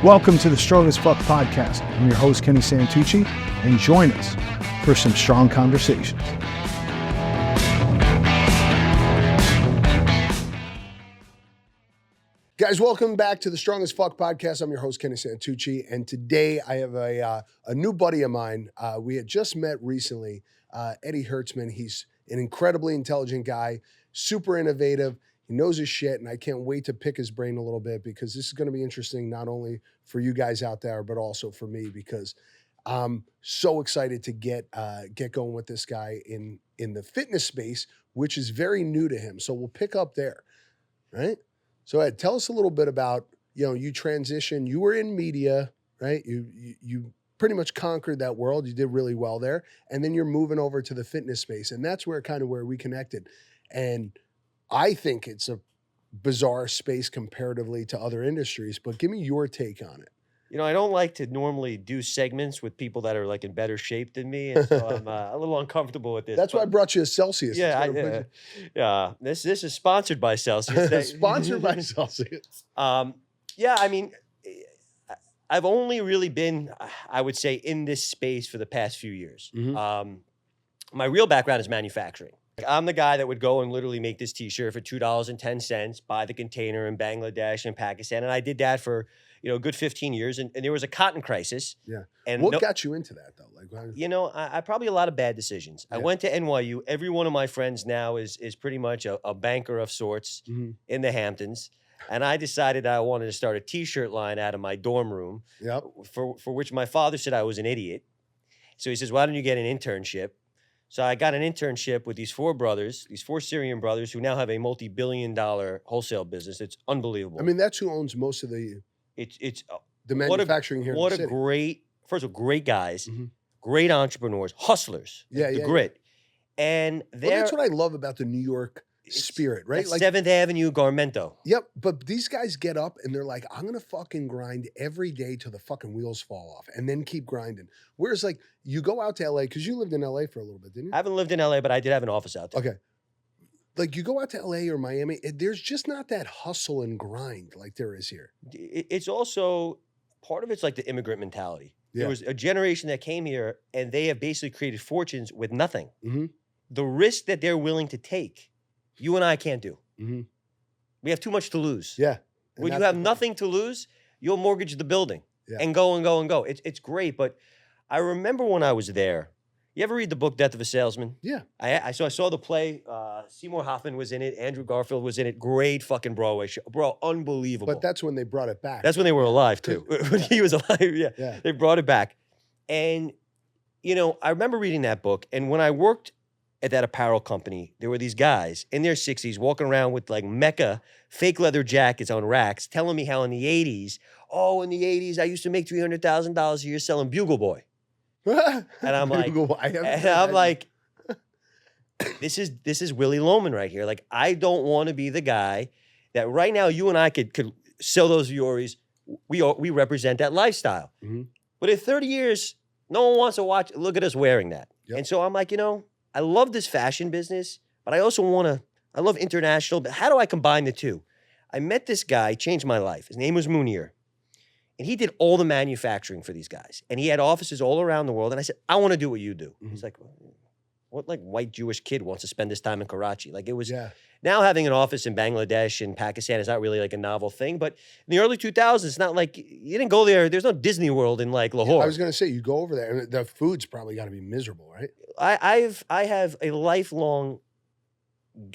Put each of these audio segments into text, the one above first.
Welcome to the Strong as Fuck podcast. I'm your host, Kenny Santucci, and join us for some strong conversations. Guys, welcome back to the Strong as Fuck podcast. I'm your host, Kenny Santucci, and today I have a new buddy of mine. We had just met recently, Eddie Hertzman. He's an incredibly intelligent guy, super innovative. He knows his shit, and I can't wait to pick his brain a little bit because this is going to be interesting not only for you guys out there, but also for me because I'm so excited to get going with this guy in the fitness space, which is very new to him. So we'll pick up there, right? So Ed, tell us a little bit about, you transitioned, you were in media, right? You pretty much conquered that world. You did really well there. And then you're moving over to the fitness space. And that's where we connected. And I think it's a bizarre space comparatively to other industries, but give me your take on it. I don't like to normally do segments with people that are like in better shape than me, and so I'm a little uncomfortable with this. That's why I brought you a Celsius. Yeah, This is sponsored by Celsius. Sponsored by Celsius. I've only really been, I would say, in this space for the past few years. Mm-hmm. My real background is manufacturing. I'm the guy that would go and literally make this T-shirt for $2.10, buy the container in Bangladesh and Pakistan, and I did that for a good 15 years, and there was a cotton crisis. Yeah. And what got you into that though? I probably a lot of bad decisions. Yeah. I went to NYU. Every one of my friends now is pretty much a banker of sorts in the Hamptons. And I decided I wanted to start a T-shirt line out of my dorm room. Yep. For which my father said I was an idiot. So he says, "Why don't you get an internship?" So I got an internship with these four Syrian brothers who now have a multi-billion-dollar wholesale business. It's unbelievable. I mean, that's who owns most of the manufacturing here in the city. First of all, great guys, great entrepreneurs, hustlers, the grit. And that's what I love about the New York spirit, right? Like 7th Avenue, Garmento. Yep, but these guys get up and they're like, I'm going to fucking grind every day till the fucking wheels fall off and then keep grinding. Whereas like you go out to LA, because you lived in LA for a little bit, didn't you? I haven't lived in LA, but I did have an office out there. Okay. Like you go out to LA or Miami, there's just not that hustle and grind like there is here. It's also, part of it's like the immigrant mentality. Yeah. There was a generation that came here and they have basically created fortunes with nothing. Mm-hmm. The risk that they're willing to take, you and I can't do. Mm-hmm. We have too much to lose. Yeah. When you have nothing to lose, you'll mortgage the building and go and go and go. It's great, but I remember when I was there. You ever read the book Death of a Salesman? Yeah. I saw the play. Seymour Hoffman was in it. Andrew Garfield was in it. Great fucking Broadway show. Bro, unbelievable. But that's when they brought it back. That's when they were alive, too. When he was alive, yeah. They brought it back. And, I remember reading that book. And when I worked at that apparel company, there were these guys in their 60s walking around with like Mecca fake leather jackets on racks telling me how in the 80s, I used to make $300,000 a year selling Bugle Boy. And I'm like, this is Willie Loman right here. Like, I don't want to be the guy that right now you and I could sell those Vioris. We represent that lifestyle. Mm-hmm. But in 30 years, no one wants to look at us wearing that. Yep. And so I'm like, I love this fashion business, but I also I love international. But how do I combine the two? I met this guy, changed my life. His name was Munir. And he did all the manufacturing for these guys. And he had offices all around the world. And I said, I want to do what you do. Mm-hmm. He's like, what like white Jewish kid wants to spend his time in Karachi? Like it was, now having an office in Bangladesh and Pakistan is not really like a novel thing. But in the early 2000s, it's not like, you didn't go there. There's no Disney World in like Lahore. I was going to say, you go over there and the food's probably got to be miserable, right? I have a lifelong,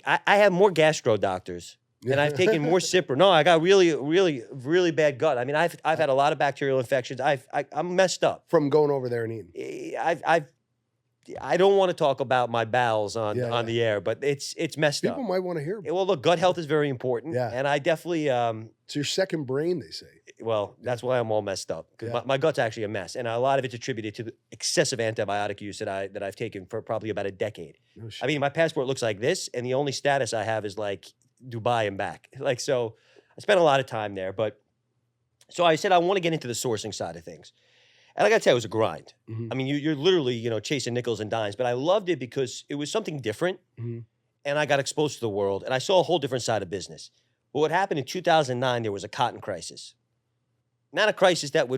I have more gastro doctors. And I've taken more Cipro. No, I got really, really, really bad gut. I mean, I've had a lot of bacterial infections. I'm messed up from going over there and eating. I don't want to talk about my bowels on the air, but it's messed up. People might want to hear about it. Well, look, gut health is very important. Yeah. And I definitely it's your second brain, they say. Well, that's why I'm all messed up. Because my gut's actually a mess. And a lot of it's attributed to the excessive antibiotic use that I've taken for probably about a decade. Oh, I mean, my passport looks like this, and the only status I have is like Dubai and back. Like, so I spent a lot of time there. But so I said I want to get into the sourcing side of things. And I got to tell you, it was a grind. Mm-hmm. I mean, you're literally, chasing nickels and dimes. But I loved it because it was something different. Mm-hmm. And I got exposed to the world. And I saw a whole different side of business. But what happened in 2009, there was a cotton crisis. not a crisis that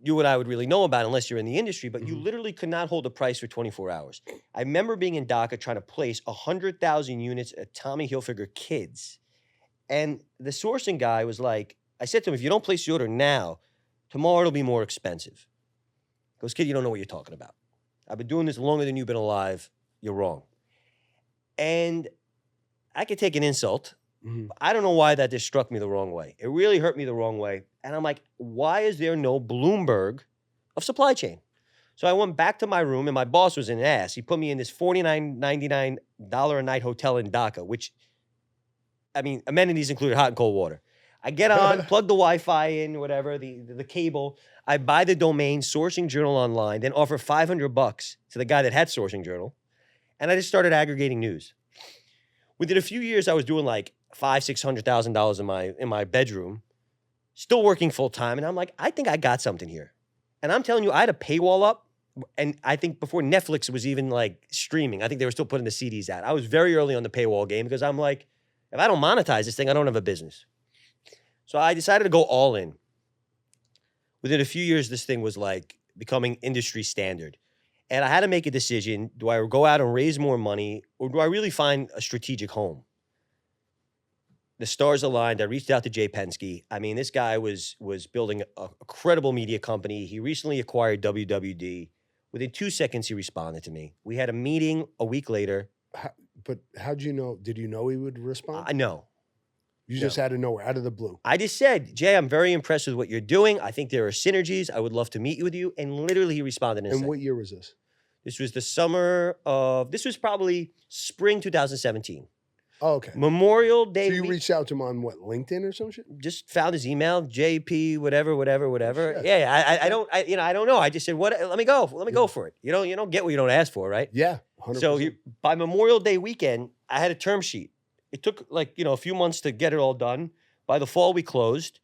you and I would really know about unless you're in the industry, but you literally could not hold a price for 24 hours. I remember being in DACA trying to place 100,000 units at Tommy Hilfiger Kids. And the sourcing guy was like, I said to him, if you don't place the order now, tomorrow it'll be more expensive. He goes, kid, you don't know what you're talking about. I've been doing this longer than you've been alive. You're wrong. And I could take an insult. I don't know why that just struck me the wrong way. It really hurt me the wrong way. And I'm like, why is there no Bloomberg of supply chain? So I went back to my room, and my boss was an ass. He put me in this $49.99 a night hotel in Dhaka, which, I mean, amenities included hot and cold water. I get on, plug the Wi-Fi in, whatever, the cable. I buy the domain Sourcing Journal online, then offer $500 to the guy that had Sourcing Journal. And I just started aggregating news. Within a few years, I was doing like $500,000-$600,000 in my bedroom, still working full time. And I'm like, I think I got something here. And I'm telling you, I had a paywall up. And I think before Netflix was even like streaming, I think they were still putting the CDs out. I was very early on the paywall game because I'm like, if I don't monetize this thing, I don't have a business. So I decided to go all in. Within a few years, this thing was like becoming industry standard. And I had to make a decision. Do I go out and raise more money, or do I really find a strategic home? The stars aligned. I reached out to Jay Penske. I mean, this guy was building a credible media company. He recently acquired WWD. Within 2 seconds, he responded to me. We had a meeting a week later. But how'd you know? Did you know he would respond? I know. You just out of nowhere, out of the blue. I just said, Jay, I'm very impressed with what you're doing. I think there are synergies. I would love to meet with you. And literally he responded in a second. What year was this? This was this was probably spring 2017. Oh, okay. Memorial Day. So you reached out to him on what, LinkedIn or some shit? Just found his email, JP, whatever. Oh, yeah, I don't know. I just said, let me go for it. You don't get what you don't ask for, right? Yeah, 100%. So by Memorial Day weekend, I had a term sheet. It took a few months to get it all done. By the fall, we closed.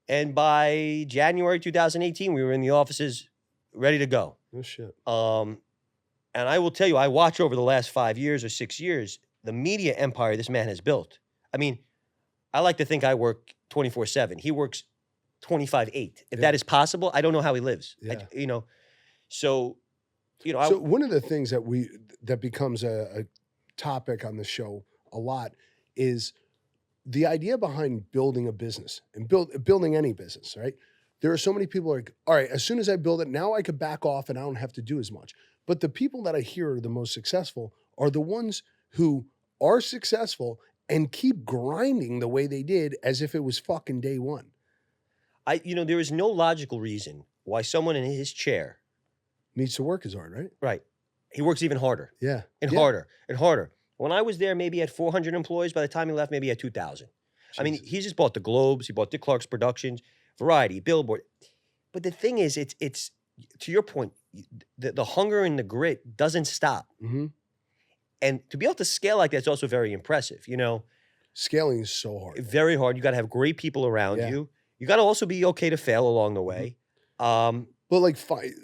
And by January 2018, we were in the offices ready to go. Oh, shit. And I will tell you, I watch over the last 5 years or 6 years, the media empire this man has built. I mean, I like to think I work 24/7. He works 25/8. If that is possible, I don't know how he lives. Yeah. So one of the things that becomes a topic on the show a lot is the idea behind building a business and building any business, right? There are so many people like, all right, as soon as I build it, now I could back off and I don't have to do as much. But the people that I hear are the most successful are the ones who are successful and keep grinding the way they did as if it was fucking day one. There is no logical reason why someone in his chair needs to work as hard, right? Right. He works even harder. Yeah. Harder and harder. When I was there, maybe he had 400 employees. By the time he left, maybe he had 2,000. I mean, he just bought the Globes. He bought Dick Clark's Productions, Variety, Billboard. But the thing is, it's to your point, the hunger and the grit doesn't stop. Mm-hmm. And to be able to scale like that is also very impressive. Scaling is so hard. Very hard. You got to have great people around you. You got to also be okay to fail along the way. But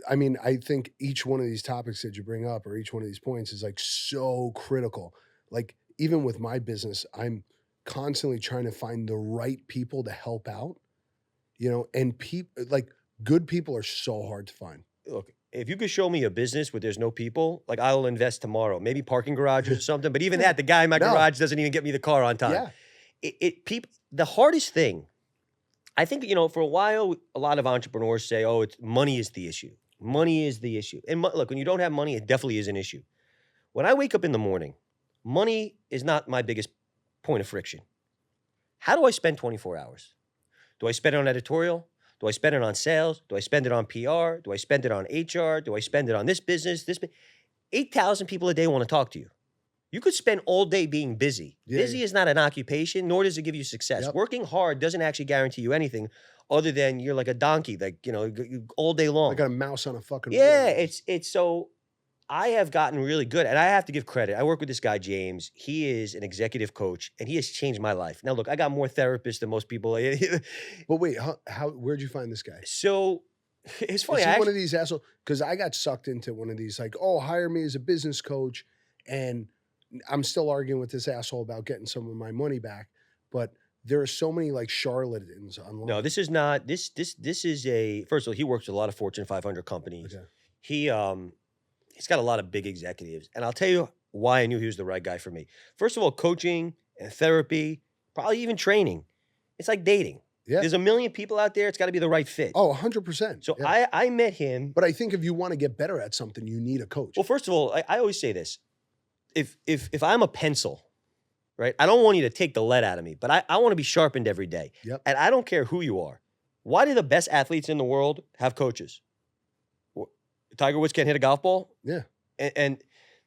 I think each one of these topics that you bring up or each one of these points is like so critical. Like even with my business, I'm constantly trying to find the right people to help out, and good people are so hard to find. Look, if you could show me a business where there's no people, like I'll invest tomorrow, maybe parking garage or something. But even that, the guy in my garage doesn't even get me the car on time. Yeah. The hardest thing, I think, for a while, a lot of entrepreneurs say, oh, money is the issue. Money is the issue. And look, when you don't have money, it definitely is an issue. When I wake up in the morning, money is not my biggest point of friction. How do I spend 24 hours? Do I spend it on editorial? Do I spend it on sales? Do I spend it on PR? Do I spend it on HR? Do I spend it on this business? 8,000 people a day want to talk to you. You could spend all day being busy. Busy is not an occupation, nor does it give you success. Yep. Working hard doesn't actually guarantee you anything other than you're like a donkey, all day long. Like a mouse on a fucking board. It's so I have gotten really good, and I have to give credit. I work with this guy, James. He is an executive coach, and he has changed my life. Now, look, I got more therapists than most people. But wait, where'd you find this guy? So it's funny. Is he one of these assholes? Because I got sucked into one of these, like, oh, hire me as a business coach, and I'm still arguing with this asshole about getting some of my money back. But there are so many like charlatans online. No, this is not. This is a. First of all, he works with a lot of Fortune 500 companies. Okay. He's got a lot of big executives, and I'll tell you why I knew he was the right guy for me. First of all, coaching and therapy, probably even training. It's like dating. Yeah. There's a million people out there. It's got to be the right fit. Oh, 100%. So yeah. I met him. But I think if you want to get better at something, you need a coach. Well, first of all, I always say this. If I'm a pencil, right, I don't want you to take the lead out of me, but I want to be sharpened every day. Yep. And I don't care who you are. Why do the best athletes in the world have coaches? Tiger Woods can't hit a golf ball? Yeah. And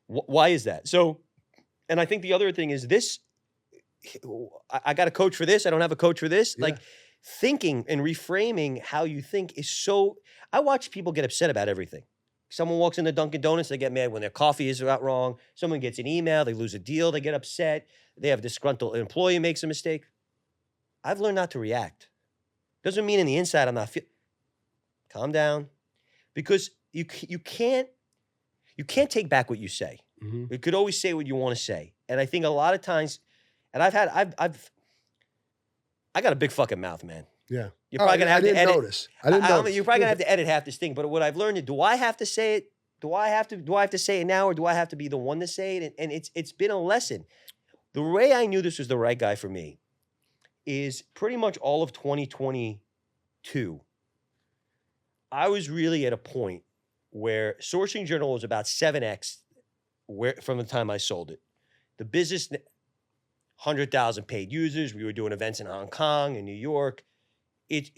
why is that? So, and I think the other thing is this, I got a coach for this. I don't have a coach for this. Yeah. Like thinking and reframing how you think is so, I watch people get upset about everything. Someone walks into Dunkin' Donuts, they get mad when their coffee is out wrong. Someone gets an email, they lose a deal, they get upset. They have a disgruntled employee makes a mistake. I've learned not to react. Doesn't mean in the inside I'm not calm down. Because you can't take back what you say. Mm-hmm. You could always say what you want to say. And I think a lot of times, and I got a big fucking mouth, man. Yeah. You're probably gonna have to edit. I didn't notice. You're probably gonna have to edit half this thing. But what I've learned is, do I have to say it? Do I have to say it now, or do I have to be the one to say it? And it's been a lesson. The way I knew this was the right guy for me is pretty much all of 2022. I was really at a point where Sourcing Journal was about 7x from the time I sold it. The business, 100,000 paid users. We were doing events in Hong Kong and New York. It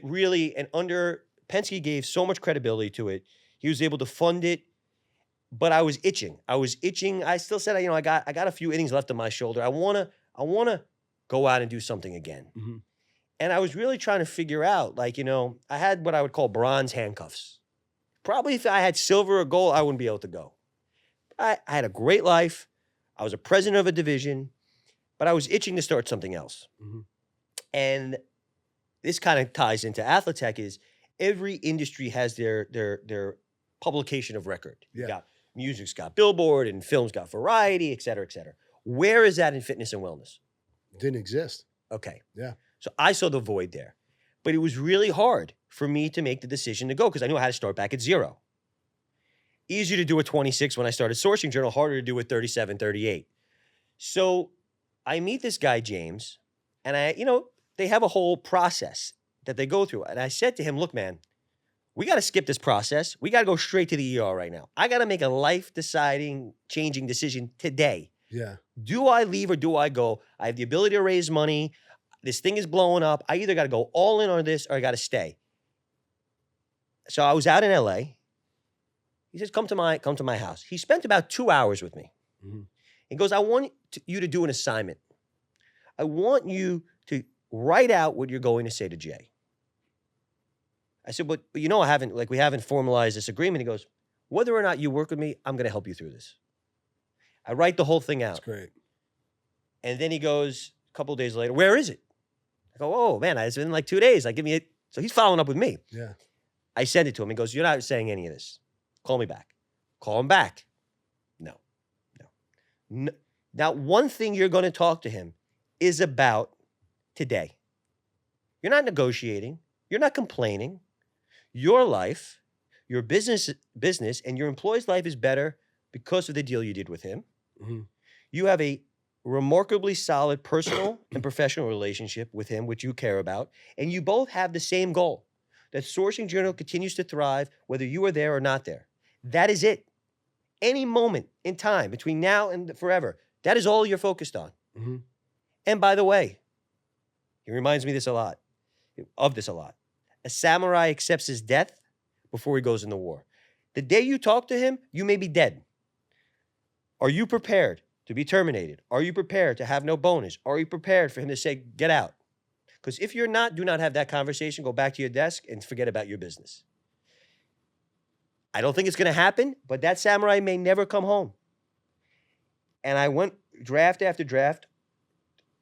really, and under Penske gave so much credibility to it. He was able to fund it, but I was itching. I still said, I got a few innings left on my shoulder. I wanna go out and do something again. Mm-hmm. And I was really trying to figure out, I had what I would call bronze handcuffs. Probably if I had silver or gold, I wouldn't be able to go. I had a great life. I was a president of a division, but I was itching to start something else. Mm-hmm. And this kind of ties into Athletech is every industry has their publication of record. Yeah. You got music's got Billboard and film's got Variety, et cetera, et cetera. Where is that in fitness and wellness? Didn't exist. Okay. Yeah. So I saw the void there. But it was really hard for me to make the decision to go because I knew I had to start back at zero. Easier to do at 26 when I started Sourcing Journal, harder to do at 37, 38. So I meet this guy, James, and they have a whole process that they go through. And I said to him, look, man, we got to skip this process. We got to go straight to the ER right now. I got to make a life-deciding, changing decision today. Yeah. Do I leave or do I go? I have the ability to raise money. This thing is blowing up. I either got to go all in on this or I got to stay. So I was out in LA. He says, come to my house. He spent about 2 hours with me. Mm-hmm. He goes, I want you to do an assignment. I want you to write out what you're going to say to Jay. I said, but we haven't formalized this agreement. He goes, whether or not you work with me, I'm going to help you through this. I write the whole thing out. That's great. And then he goes, a couple of days later, where is it? I go, oh man, it's been like 2 days. Give me it. So he's following up with me. Yeah. I send it to him. He goes, you're not saying any of this. Call me back. Call him back. No. Now, one thing you're going to talk to him is about today. You're not negotiating. You're not complaining. Your life, your business, and your employee's life is better because of the deal you did with him. Mm-hmm. You have a remarkably solid personal and professional relationship with him, which you care about, and you both have the same goal, that Sourcing Journal continues to thrive whether you are there or not there. That is it. Any moment in time between now and forever, that is all you're focused on. Mm-hmm. And by the way, he reminds me of this a lot. A samurai accepts his death before he goes into war. The day you talk to him, you may be dead. Are you prepared to be terminated? Are you prepared to have no bonus? Are you prepared for him to say, get out? Because if you're not, do not have that conversation. Go back to your desk and forget about your business. I don't think it's going to happen, but that samurai may never come home. And I went draft after draft.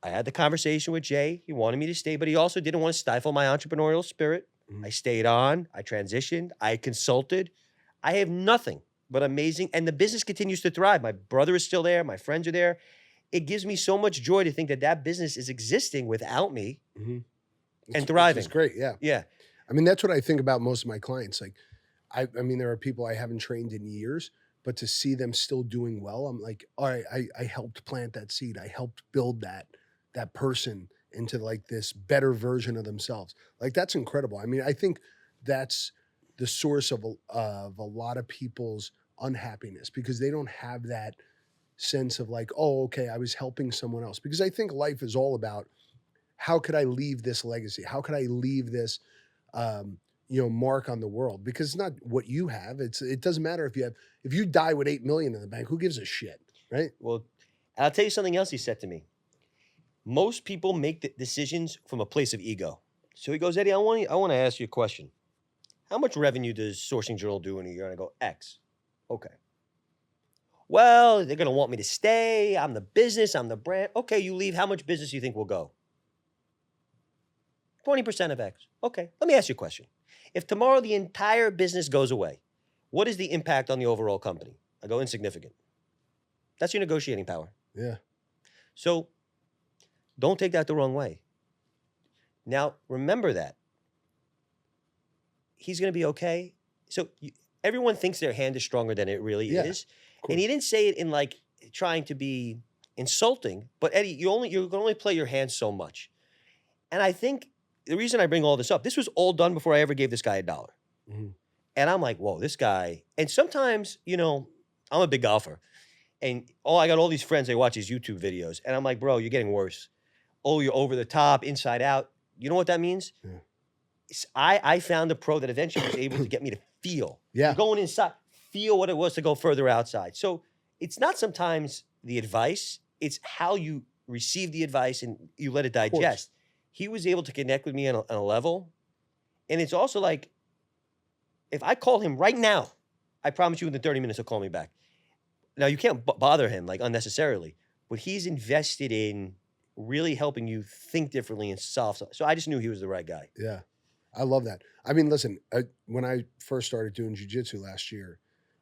I had the conversation with Jay. He wanted me to stay, but he also didn't want to stifle my entrepreneurial spirit. Mm-hmm. I stayed on. I transitioned. I consulted. I have nothing but amazing. And the business continues to thrive. My brother is still there. My friends are there. it gives me so much joy to think that that business is existing without me and It's thriving. great. Yeah. Yeah. I mean, that's what I think about most of my clients. Like, I mean, there are people I haven't trained in years, but to see them still doing well, I'm like, all right, I helped plant that seed. I helped build that person into like this better version of themselves. Like, that's incredible. I mean, I think that's the source of a lot of people's unhappiness, because they don't have that sense of like, oh, okay, I was helping someone else. Because I think life is all about, how could I leave this legacy? How could I leave this, mark on the world? Because it's not what you have. It doesn't matter if you die with 8 million in the bank, who gives a shit, right? Well, I'll tell you something else he said to me. Most people make the decisions from a place of ego. So he goes, Eddie, I want to ask you a question. How much revenue does Sourcing Journal do in a year? And I go, X. Okay. Well, they're going to want me to stay. I'm the business. I'm the brand. Okay, you leave. How much business do you think will go? 20% of X. Okay, let me ask you a question. If tomorrow the entire business goes away, what is the impact on the overall company? I go, insignificant. That's your negotiating power. Yeah. So don't take that the wrong way. Now, remember that. He's going to be okay. So everyone thinks their hand is stronger than it really is. And he didn't say it in like trying to be insulting, but Eddie, you can only play your hand so much. And I think the reason I bring all this up, this was all done before I ever gave this guy $1. And I'm like, whoa, this guy. And sometimes, I'm a big golfer. And I got all these friends, they watch these YouTube videos. And I'm like, bro, you're getting worse. Oh, you're over the top, inside out. You know what that means? Yeah. I found a pro that eventually was able to get me to feel. Yeah. You're going inside, feel what it was to go further outside. So it's not sometimes the advice, it's how you receive the advice and you let it digest. He was able to connect with me on a level. And it's also like, if I call him right now, I promise you within 30 minutes he'll call me back. Now, you can't bother him like unnecessarily, but he's invested in really helping you think differently and solve something. So I just knew he was the right guy. Yeah. I love that. I mean, listen, when I first started doing jiu-jitsu last year,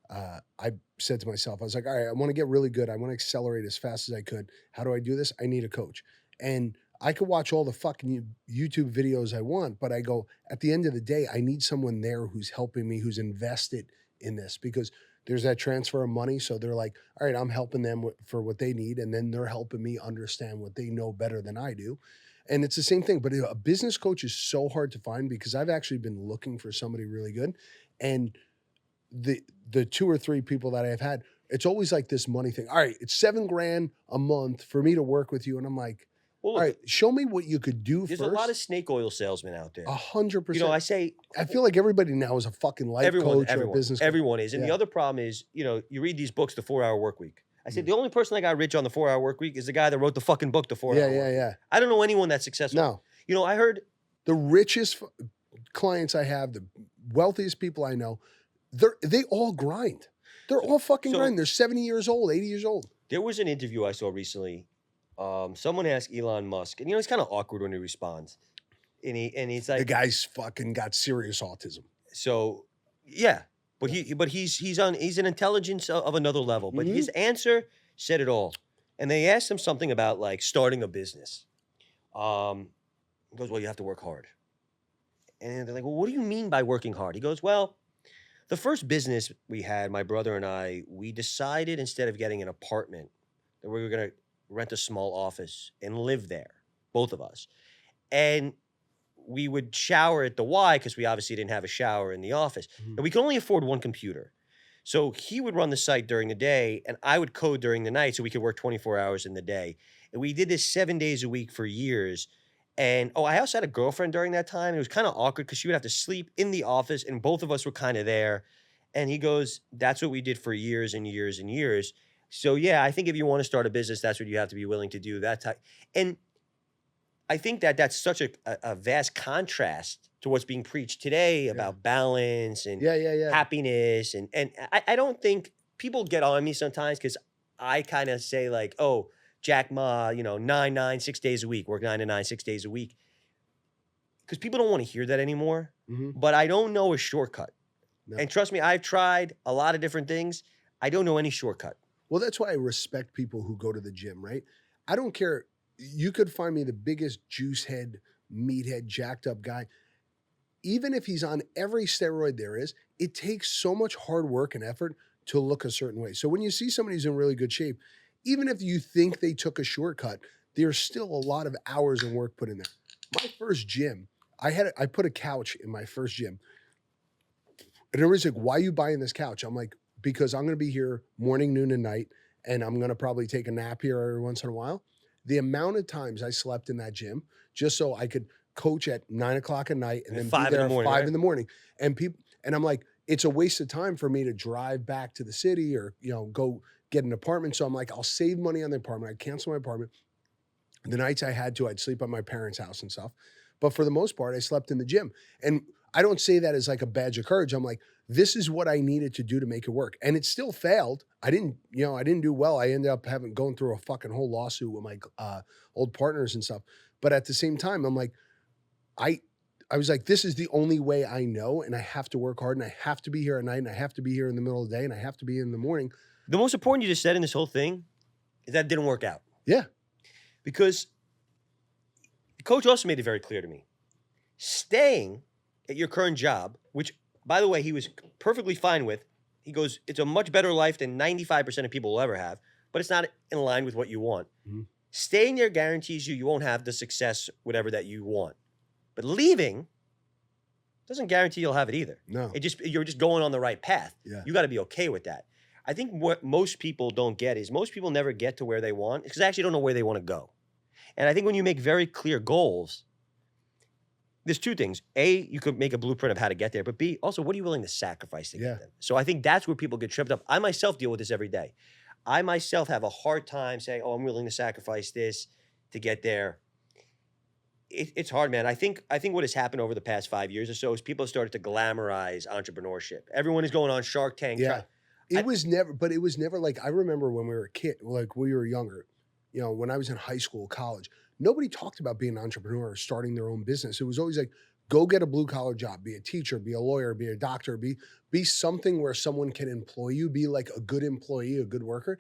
I said to myself, I was like, all right, I want to get really good. I want to accelerate as fast as I could. How do I do this? I need a coach. And I could watch all the fucking YouTube videos I want, but I go, at the end of the day, I need someone there who's helping me, who's invested in this, because there's that transfer of money. So they're like, all right, I'm helping them for what they need. And then they're helping me understand what they know better than I do. And it's the same thing, but a business coach is so hard to find, because I've actually been looking for somebody really good. And the 2 or 3 people that I've had, it's always like this money thing. All right, it's $7,000 a month for me to work with you. And I'm like, well, all right, show me what you could do there's first. There's a lot of snake oil salesmen out there. 100%. I feel like everybody now is a fucking life coach or a business coach. Everyone is. And the other problem is, you read these books, The 4-Hour Work Week. I said, the only person that got rich on The 4-Hour Work Week is the guy that wrote the fucking book, The 4-Hour Work Week. Yeah. I don't know anyone that's successful. No. I heard the richest clients I have, the wealthiest people I know, they all grind. They're all fucking grind. They're 70 years old, 80 years old. There was an interview I saw recently. Someone asked Elon Musk, and he's kind of awkward when he responds. And he's like, the guy's fucking got serious autism. So, yeah. But he's an intelligence of another level. But his answer said it all. And they asked him something about like starting a business. He goes, well, you have to work hard. And they're like, well, what do you mean by working hard? He goes, well, the first business we had, my brother and I, we decided instead of getting an apartment that we were going to rent a small office and live there, both of us. And we would shower at the Y because we obviously didn't have a shower in the office. And we could only afford one computer. So he would run the site during the day and I would code during the night so we could work 24 hours in the day. And we did this 7 days a week for years. And I also had a girlfriend during that time. It was kind of awkward because she would have to sleep in the office and both of us were kind of there. And he goes, that's what we did for years and years and years. So yeah, I think if you want to start a business, that's what you have to be willing to do. That type. And I think that's such a vast contrast to what's being preached today about balance and happiness. And I don't think people get on me sometimes because I kind of say like, oh, Jack Ma, 9-9, 6 days a week, work 9 to 9, 6 days a week. Because people don't want to hear that anymore. But I don't know a shortcut. No. And trust me, I've tried a lot of different things. I don't know any shortcut. Well, that's why I respect people who go to the gym, right? I don't care. You could find me the biggest juice head, meathead, jacked up guy. Even if he's on every steroid there is, it takes so much hard work and effort to look a certain way. So when you see somebody who's in really good shape, even if you think they took a shortcut, there's still a lot of hours and work put in there. My first gym, I put a couch in my first gym. And everybody's like, why are you buying this couch? I'm like, because I'm going to be here morning, noon, and night, and I'm going to probably take a nap here every once in a while. The amount of times I slept in that gym just so I could coach at 9 o'clock at night and then be there at 5 in the morning. And I'm like, it's a waste of time for me to drive back to the city or, go get an apartment. So I'm like, I'll save money on the apartment. I cancel my apartment. The nights I had to, I'd sleep at my parents' house and stuff. But for the most part, I slept in the gym. And I don't say that as like a badge of courage. I'm like, this is what I needed to do to make it work. And it still failed. I didn't do well. I ended up going through a fucking whole lawsuit with my old partners and stuff. But at the same time, I'm like, I was like, this is the only way I know, and I have to work hard, and I have to be here at night, and I have to be here in the middle of the day, and I have to be in the morning. The most important you just said in this whole thing is that it didn't work out. Yeah. Because the coach also made it very clear to me. Staying at your current job, which, by the way, he was perfectly fine with. He goes, it's a much better life than 95% of people will ever have, but it's not in line with what you want. Mm-hmm. Staying there guarantees you won't have the success, whatever that you want. But leaving doesn't guarantee you'll have it either. No. You're just going on the right path. Yeah. You got to be okay with that. I think what most people don't get is most people never get to where they want because they actually don't know where they want to go. And I think when you make very clear goals, there's two things. A, you could make a blueprint of how to get there, but B, also, what are you willing to sacrifice to get them? So I think that's where people get tripped up. I myself deal with this every day. I myself have a hard time saying, oh, I'm willing to sacrifice this to get there. It's hard, man. I think what has happened over the past 5 years or so is people have started to glamorize entrepreneurship. Everyone is going on Shark Tank. Yeah. It was never like, I remember when we were a kid, like we were younger, when I was in high school, college, nobody talked about being an entrepreneur or starting their own business. It was always like, go get a blue collar job, be a teacher, be a lawyer, be a doctor, be something where someone can employ you, be like a good employee, a good worker.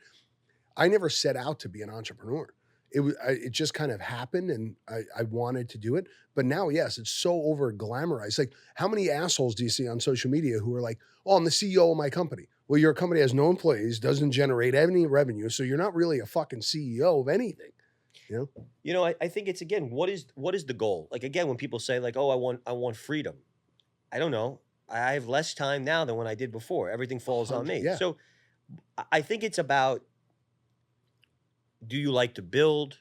I never set out to be an entrepreneur. It just kind of happened and I wanted to do it. But now, yes, it's so over glamorized. Like, how many assholes do you see on social media who are like, oh, I'm the CEO of my company. Well, your company has no employees, doesn't generate any revenue. So you're not really a fucking CEO of anything. I think it's, again, what is the goal? Like, again, when people say like, oh, I want freedom. I don't know. I have less time now than when I did before. Everything falls on me. Yeah. So I think it's about, do you like to build?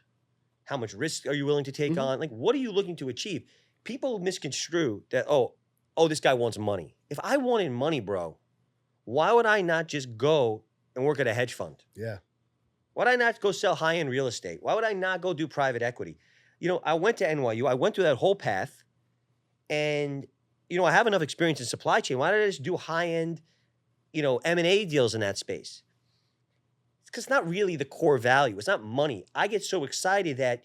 How much risk are you willing to take on? Like, what are you looking to achieve? People misconstrue that, oh, this guy wants money. If I wanted money, bro, why would I not just go and work at a hedge fund? Yeah. Why would I not go sell high-end real estate? Why would I not go do private equity? I went to NYU. I went through that whole path. And, I have enough experience in supply chain. Why did I just do high-end, M&A deals in that space? Because it's not really the core value. It's not money. I get so excited that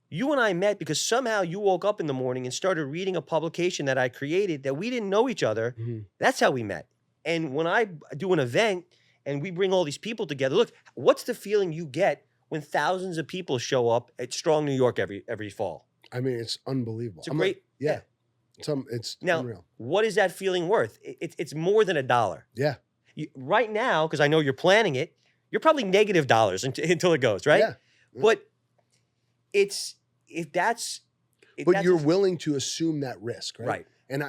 you and I met because somehow you woke up in the morning and started reading a publication that I created that we didn't know each other. Mm-hmm. That's how we met. And when I do an event and we bring all these people together, look, what's the feeling you get when thousands of people show up at Strong New York every fall? I mean, it's unbelievable. It's great. Yeah. It's now, unreal. What is that feeling worth? It's more than $1. Yeah. Right now, because I know you're planning it, you're probably negative dollars until it goes, right? Yeah. But you're willing to assume that risk, right? Right. And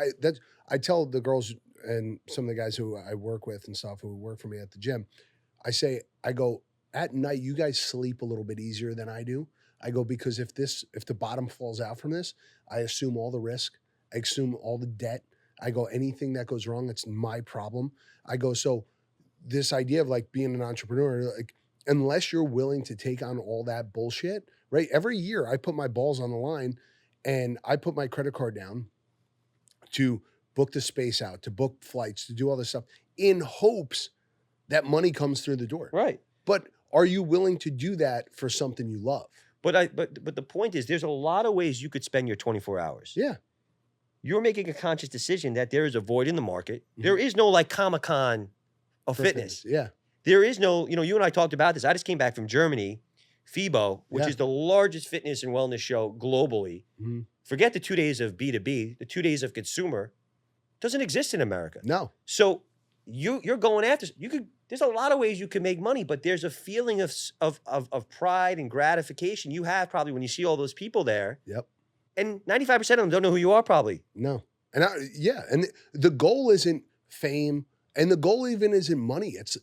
I tell the girls and some of the guys who I work with and stuff who work for me at the gym, I go, at night, you guys sleep a little bit easier than I do. I go, because if the bottom falls out from this, I assume all the risk. I assume all the debt. I go, anything that goes wrong, it's my problem. I go, so this idea of like being an entrepreneur, like, unless you're willing to take on all that bullshit, right? Every year I put my balls on the line and I put my credit card down to book the space out, to book flights, to do all this stuff in hopes that money comes through the door. Right. But are you willing to do that for something you love? But the point is, there's a lot of ways you could spend your 24 hours. Yeah. You're making a conscious decision that there is a void in the market. Mm-hmm. There is no like Comic-Con of fitness. Yeah. There is no, you and I talked about this. I just came back from Germany FIBO, which is the largest fitness and wellness show globally. Mm-hmm. Forget the 2 days of B2B, the 2 days of consumer doesn't exist in America. No. So you're going after, there's a lot of ways you can make money, but there's a feeling of pride and gratification you have probably when you see all those people there. Yep. And 95% of them don't know who you are probably. No. And and the goal isn't fame, and the goal even isn't money. It's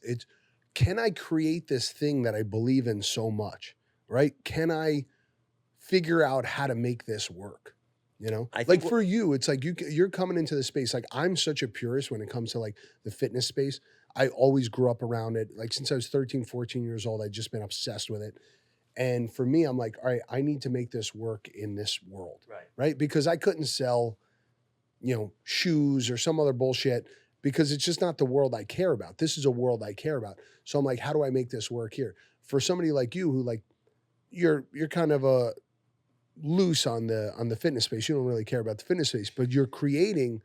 can I create this thing that I believe in so much, right? Can I figure out how to make this work? You know, like for you, it's like you're coming into the space. Like I'm such a purist when it comes to like the fitness space. I always grew up around it. Like since I was 13, 14 years old, I'd just been obsessed with it. And for me, I'm like, all right, I need to make this work in this world, right? Because I couldn't sell, shoes or some other bullshit because it's just not the world I care about. This is a world I care about. So I'm like, how do I make this work here? For somebody like you who like, you're kind of a loose on the fitness space. You don't really care about the fitness space, but you're creating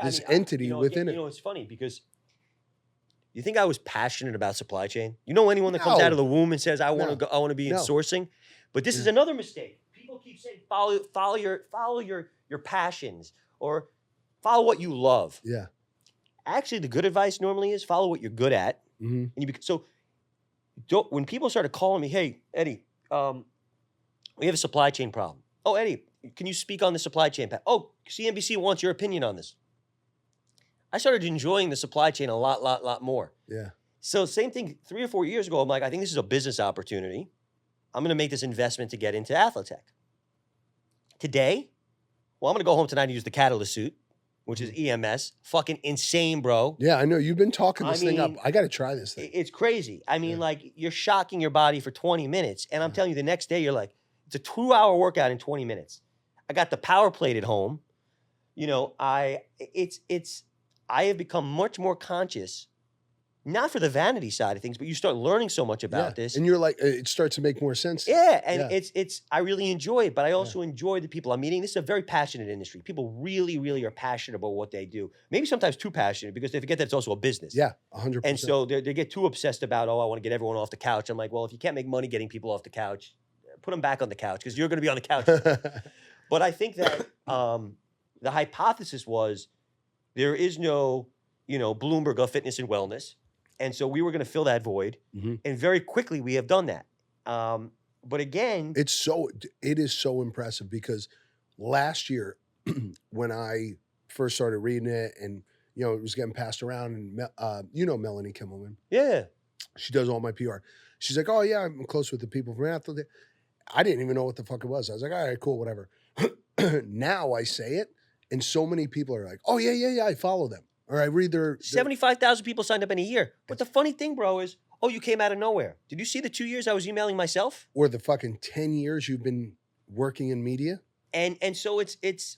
this entity within it. It's funny because you think I was passionate about supply chain? You know anyone that comes out of the womb and says, I want to be in sourcing? But this is another mistake. People keep saying follow your passions or follow what you love. Yeah. Actually, the good advice normally is follow what you're good at. Mm-hmm. And when people started calling me, hey, Eddie, we have a supply chain problem. Oh, Eddie, can you speak on the supply chain? Oh, CNBC wants your opinion on this. I started enjoying the supply chain a lot more. Yeah. So same thing 3 or 4 years ago, I'm like, I think this is a business opportunity. I'm going to make this investment to get into Athletech. Today, I'm going to go home tonight and use the Catalyst suit, which is EMS. Fucking insane, bro. Yeah, I know. You've been talking this thing up. I got to try this thing. It's crazy. I mean, like, you're shocking your body for 20 minutes. And I'm telling you, the next day, you're like, it's a 2-hour workout in 20 minutes. I got the power plate at home. I have become much more conscious, not for the vanity side of things, but you start learning so much about this. And you're like, it starts to make more sense. Yeah, and I really enjoy it, but I also enjoy the people I'm meeting. This is a very passionate industry. People really, really are passionate about what they do. Maybe sometimes too passionate because they forget that it's also a business. Yeah, 100%. And so they get too obsessed about, I want to get everyone off the couch. I'm like, well, if you can't make money getting people off the couch, put them back on the couch because you're going to be on the couch. But I think that the hypothesis was there is no, Bloomberg of fitness and wellness. And so we were going to fill that void. Mm-hmm. And very quickly we have done that. But again, it is so impressive because last year when I first started reading it and, it was getting passed around and, Melanie Kimmelman. Yeah. She does all my PR. She's like, oh yeah, I'm close with the people from Athletech. I didn't even know what the fuck it was. I was like, all right, cool, whatever. Now I say it, and so many people are like, oh, yeah, I follow them. Or I read their 75,000 people signed up in a year. But the funny thing, bro, is, you came out of nowhere. Did you see the 2 years I was emailing myself? Or the fucking 10 years you've been working in media? And so it's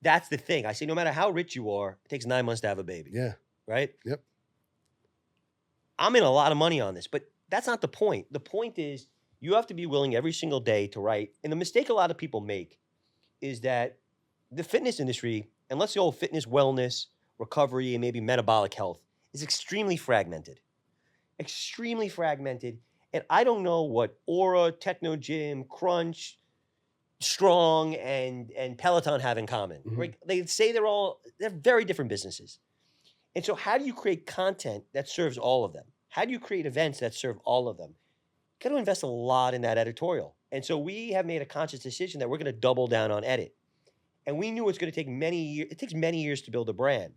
that's the thing. I say no matter how rich you are, it takes 9 months to have a baby. Yeah. Right? Yep. I'm in a lot of money on this, but that's not the point. The point is, you have to be willing every single day to write. And the mistake a lot of people make is that the fitness industry, and let's say fitness, wellness, recovery, and maybe metabolic health, is extremely fragmented. Extremely fragmented. And I don't know what Aura, Techno Gym, Crunch, Strong, and Peloton have in common. Mm-hmm. Right? They say they're very different businesses. And so how do you create content that serves all of them? How do you create events that serve all of them? Got to invest a lot in that editorial. And so we have made a conscious decision that we're going to double down on edit. And we knew it's going to take many years. It takes many years to build a brand.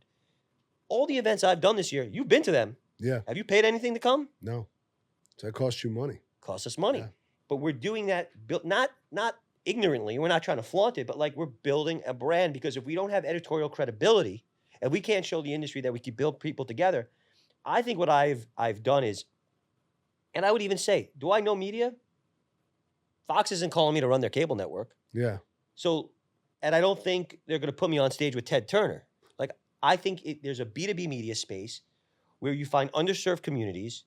All the events I've done this year, you've been to them. Yeah. Have you paid anything to come? No. So that costs you money. Costs us money. Yeah. But we're doing that not ignorantly. We're not trying to flaunt it, but like we're building a brand because if we don't have editorial credibility and we can't show the industry that we can build people together, I think what I've done is, and I would even say, do I know media? Fox isn't calling me to run their cable network. Yeah. So, and I don't think they're going to put me on stage with Ted Turner. Like, I think there's a B2B media space where you find underserved communities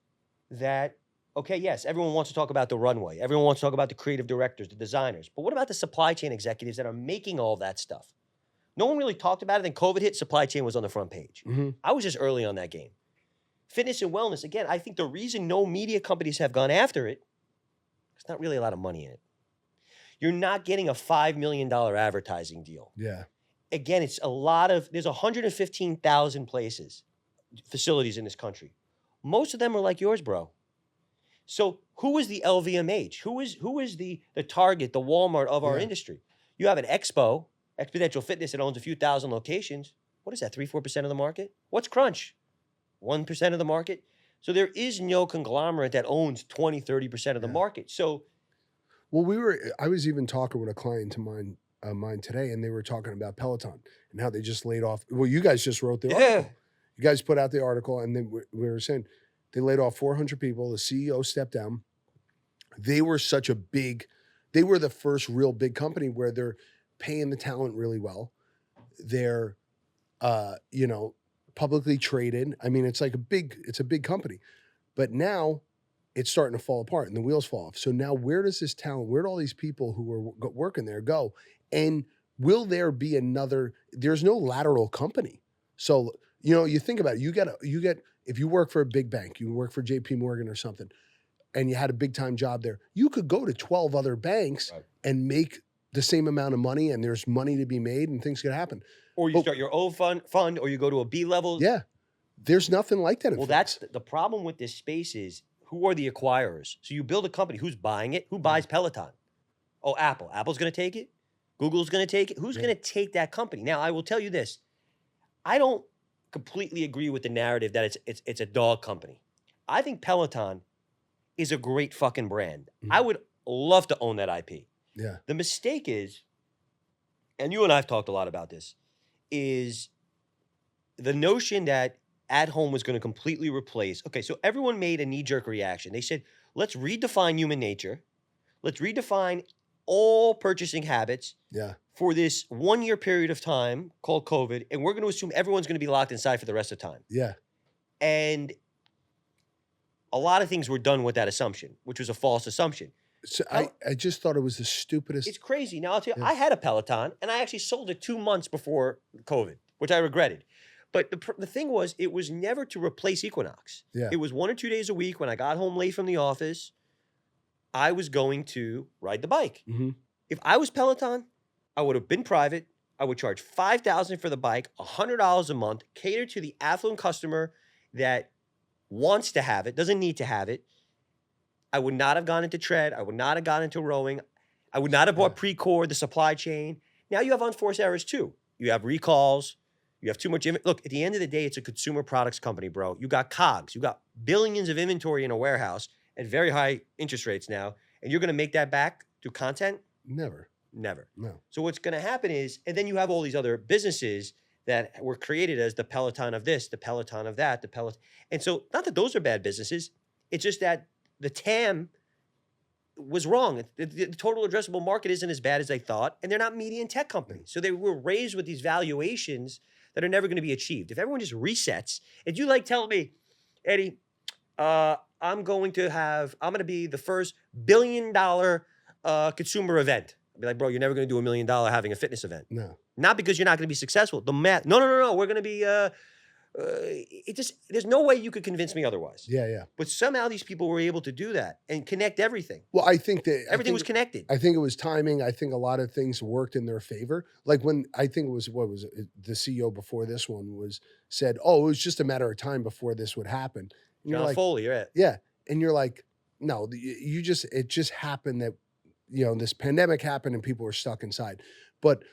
that, okay, yes, everyone wants to talk about the runway. Everyone wants to talk about the creative directors, the designers. But what about the supply chain executives that are making all that stuff? No one really talked about it. Then COVID hit, supply chain was on the front page. Mm-hmm. I was just early on that game. Fitness and wellness, again, I think the reason no media companies have gone after it, There's not really a lot of money in it. You're not getting a $5 million advertising deal. Yeah. Again, it's a lot of, there's 115,000 facilities in this country. Most of them are like yours, bro. So who is the LVMH? Who is the Target, the Walmart of our industry? You have an Exponential Fitness that owns a few thousand locations. What is that, 3-4% of the market? What's Crunch? 1% of the market? So there is no conglomerate that owns 20, 30% of the market. So, well, I was even talking with a client of mine today, and they were talking about Peloton and how they just laid off. Well, you guys just wrote the article. You guys put out the article, and then we were saying they laid off 400 people. The CEO stepped down. They were they were the first real big company where they're paying the talent really well. They're, publicly traded. I mean, it's a big company, but now it's starting to fall apart and the wheels fall off. So now where does this talent, where do all these people who were working there go? And will there be there's no lateral company. So, you think about it, if you work for a big bank, you work for JP Morgan or something, and you had a big time job there, you could go to 12 other banks and make the same amount of money, and there's money to be made and things could happen. Or you start your own fund, or you go to a B level. Yeah. There's nothing like that. Well, that's the problem with this space is who are the acquirers? So you build a company, who's buying it? Who buys Peloton? Oh, Apple. Apple's going to take it? Google's going to take it? Who's going to take that company? Now, I will tell you this. I don't completely agree with the narrative that it's a dog company. I think Peloton is a great fucking brand. Mm-hmm. I would love to own that IP. Yeah. The mistake is, and you and I have talked a lot about this, is the notion that at home was going to completely replace. Okay, so everyone made a knee-jerk reaction. They said, let's redefine human nature. Let's redefine all purchasing habits for this 1-year period of time called COVID, and we're going to assume everyone's going to be locked inside for the rest of the time. Yeah. And a lot of things were done with that assumption, which was a false assumption. So I just thought it was the stupidest. It's crazy. Now, I'll tell you, I had a Peloton, and I actually sold it 2 months before COVID, which I regretted. But the thing was, it was never to replace Equinox. Yeah. It was 1 or 2 days a week when I got home late from the office, I was going to ride the bike. Mm-hmm. If I was Peloton, I would have been private. I would charge $5,000 for the bike, $100 a month, cater to the affluent customer that wants to have it, doesn't need to have it. I would not have gone into tread. I would not have gone into rowing. I would not have bought Precor, the supply chain. Now you have unforced errors too. You have recalls. You have too much. Look, at the end of the day, it's a consumer products company, bro. You got COGS. You got billions of inventory in a warehouse at very high interest rates now. And you're going to make that back through content? Never. No. So what's going to happen is, and then you have all these other businesses that were created as the Peloton of this, the Peloton of that, the Peloton. And so not that those are bad businesses. It's just that the TAM was wrong. The total addressable market isn't as bad as they thought, and they're not media and tech companies. So they were raised with these valuations that are never going to be achieved. If everyone just resets, if you like telling me, Eddie, I'm going to be the first $1 billion consumer event. I'd be like, bro, you're never going to do $1 million having a fitness event. No. Not because you're not going to be successful. The math, no. We're going to be, there's no way you could convince me otherwise. Yeah. But somehow these people were able to do that and connect everything. Well, I think that everything was connected. I think it was timing. I think a lot of things worked in their favor. Like when I think it was, the CEO before this one said, oh, it was just a matter of time before this would happen. And John Foley, right? Yeah. And you're like, no, it just happened that, this pandemic happened and people were stuck inside. But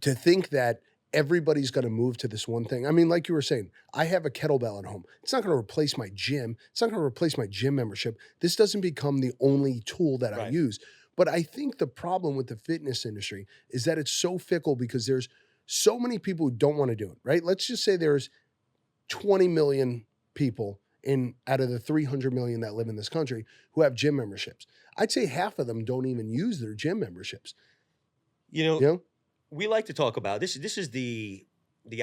to think that everybody's going to move to this one thing. I mean, like you were saying, I have a kettlebell at home. It's not going to replace my gym. It's not going to replace my gym membership. This doesn't become the only tool that I use. But I think the problem with the fitness industry is that it's so fickle because there's so many people who don't want to do it, right? Let's just say there's 20 million people out of the 300 million that live in this country who have gym memberships. I'd say half of them don't even use their gym memberships. We like to talk about this. This is the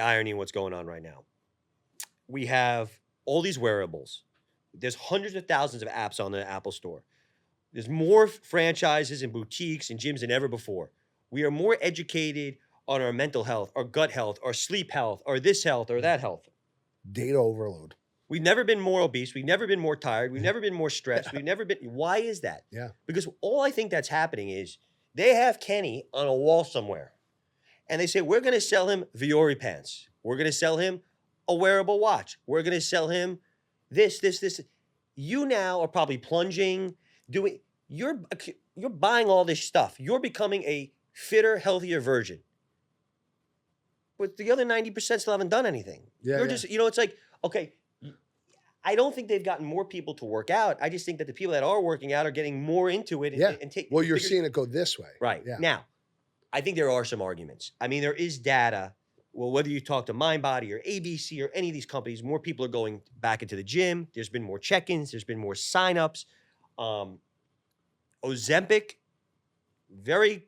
irony in what's going on right now. We have all these wearables. There's hundreds of thousands of apps on the Apple Store. There's more franchises and boutiques and gyms than ever before. We are more educated on our mental health, our gut health, our sleep health, or this health or that health. Data overload. We've never been more obese. We've never been more tired. We've never been more stressed. We've never been. Why is that? Yeah. Because all I think that's happening is they have Kenny on a wall somewhere. And they say, we're going to sell him Viore pants. We're going to sell him a wearable watch. We're going to sell him this. You now are probably plunging, you're buying all this stuff. You're becoming a fitter, healthier version. But the other 90% still haven't done anything. Yeah, You're just, it's like, okay, I don't think they've gotten more people to work out. I just think that the people that are working out are getting more into it. And take. Well, you're seeing it go this way. Right. Yeah. Now, I think there are some arguments. I mean, there is data. Well, whether you talk to MindBody or ABC or any of these companies, more people are going back into the gym. There's been more check-ins. There's been more sign-ups. Ozempic, very,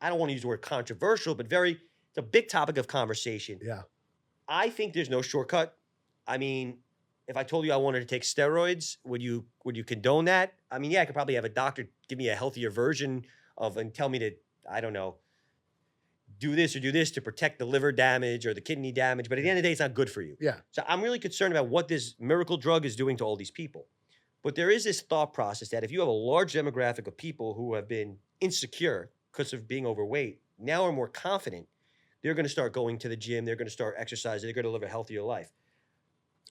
I don't want to use the word controversial, but it's a big topic of conversation. Yeah. I think there's no shortcut. I mean, if I told you I wanted to take steroids, would you condone that? I mean, yeah, I could probably have a doctor give me a healthier version and tell me to, I don't know, do this or do this to protect the liver damage or the kidney damage. But at the end of the day, it's not good for you. Yeah. So I'm really concerned about what this miracle drug is doing to all these people. But there is this thought process that if you have a large demographic of people who have been insecure because of being overweight, now are more confident, they're going to start going to the gym. They're going to start exercising. They're going to live a healthier life.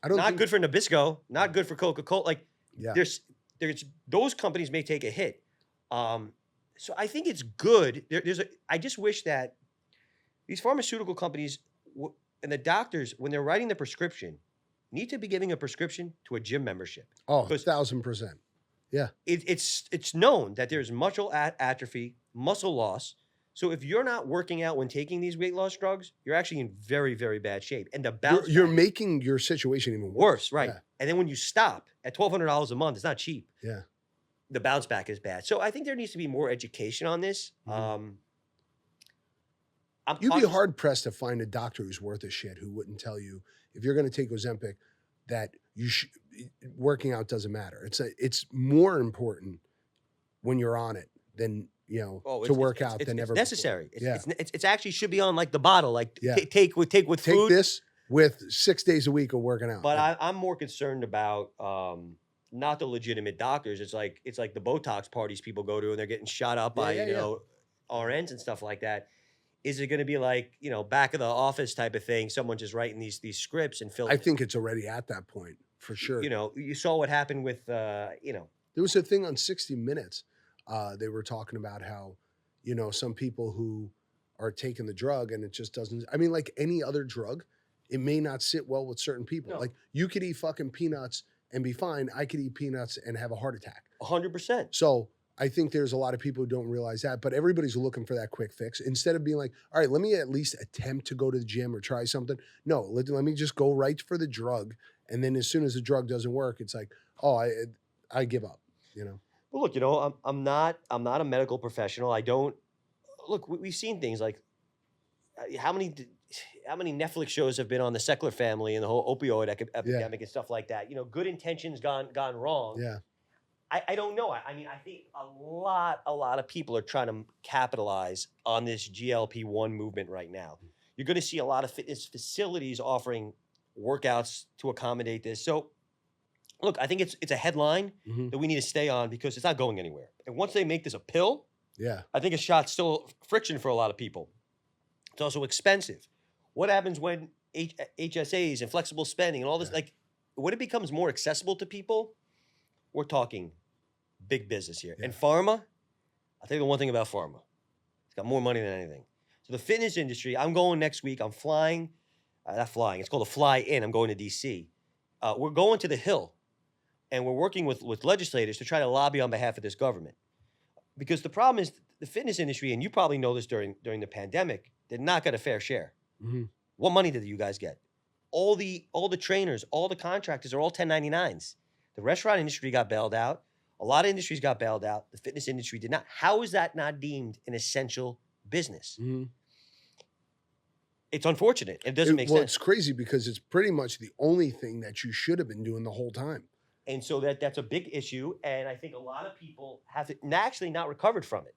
Not good for Nabisco. Not good for Coca-Cola. Like, there's those companies may take a hit. So I think it's good. I just wish that these pharmaceutical companies and the doctors, when they're writing the prescription, need to be giving a prescription to a gym membership. Oh, 1,000%. Yeah. It's known that there's muscle atrophy, muscle loss. So if you're not working out when taking these weight loss drugs, you're actually in very, very bad shape. And the bounce you're making your situation even worse. Right. Yeah. And then when you stop at $1,200 a month, it's not cheap. Yeah. The bounce back is bad. So I think there needs to be more education on this. Mm-hmm. You'd be hard pressed to find a doctor who's worth a shit who wouldn't tell you, if you're going to take Ozempic, that working out doesn't matter. It's more important when you're on it than to work out than ever. It's necessary. Yeah. It's actually should be on like the bottle. Like take with food. Take this with 6 days a week of working out. But I'm more concerned about not the legitimate doctors. It's like the Botox parties people go to and they're getting shot up by RNs and stuff like that. Is it going to be like, back of the office type of thing? Someone just writing these scripts and filling. I think it's already at that point for sure. You saw what happened with, There was a thing on 60 Minutes. They were talking about how, some people who are taking the drug and it just doesn't, I mean, like any other drug, it may not sit well with certain people. No. Like you could eat fucking peanuts and be fine. I could eat peanuts and have a heart attack. 100%. So I think there's a lot of people who don't realize that, but everybody's looking for that quick fix. Instead of being like, all right, let me at least attempt to go to the gym or try something. No, let me just go right for the drug. And then as soon as the drug doesn't work, it's like, oh, I give up, Well, look, I'm not a medical professional. I don't look. We've seen things like how many Netflix shows have been on the Sackler family and the whole opioid epidemic and stuff like that. Good intentions gone wrong. Yeah. I don't know. I mean, I think a lot of people are trying to capitalize on this GLP-1 movement right now. You're going to see a lot of fitness facilities offering workouts to accommodate this. So, look, I think it's a headline that we need to stay on because it's not going anywhere. And once they make this a pill, I think a shot's still friction for a lot of people. It's also expensive. What happens when HSAs and flexible spending and all this, like when it becomes more accessible to people, we're talking big business here. And pharma, I'll tell you the one thing about pharma. It's got more money than anything. So the fitness industry, I'm going next week. I'm flying. Not flying. It's called a fly-in. I'm going to D.C. We're going to the Hill. And we're working with legislators to try to lobby on behalf of this government. Because the problem is the fitness industry, and you probably know this during the pandemic, did not get a fair share. Mm-hmm. What money did you guys get? All the trainers, all the contractors are all 1099s. The restaurant industry got bailed out. A lot of industries got bailed out. The fitness industry did not. How is that not deemed an essential business? Mm-hmm. It's unfortunate. It doesn't make sense. Well, it's crazy because it's pretty much the only thing that you should have been doing the whole time. And so that's a big issue. And I think a lot of people have actually not recovered from it.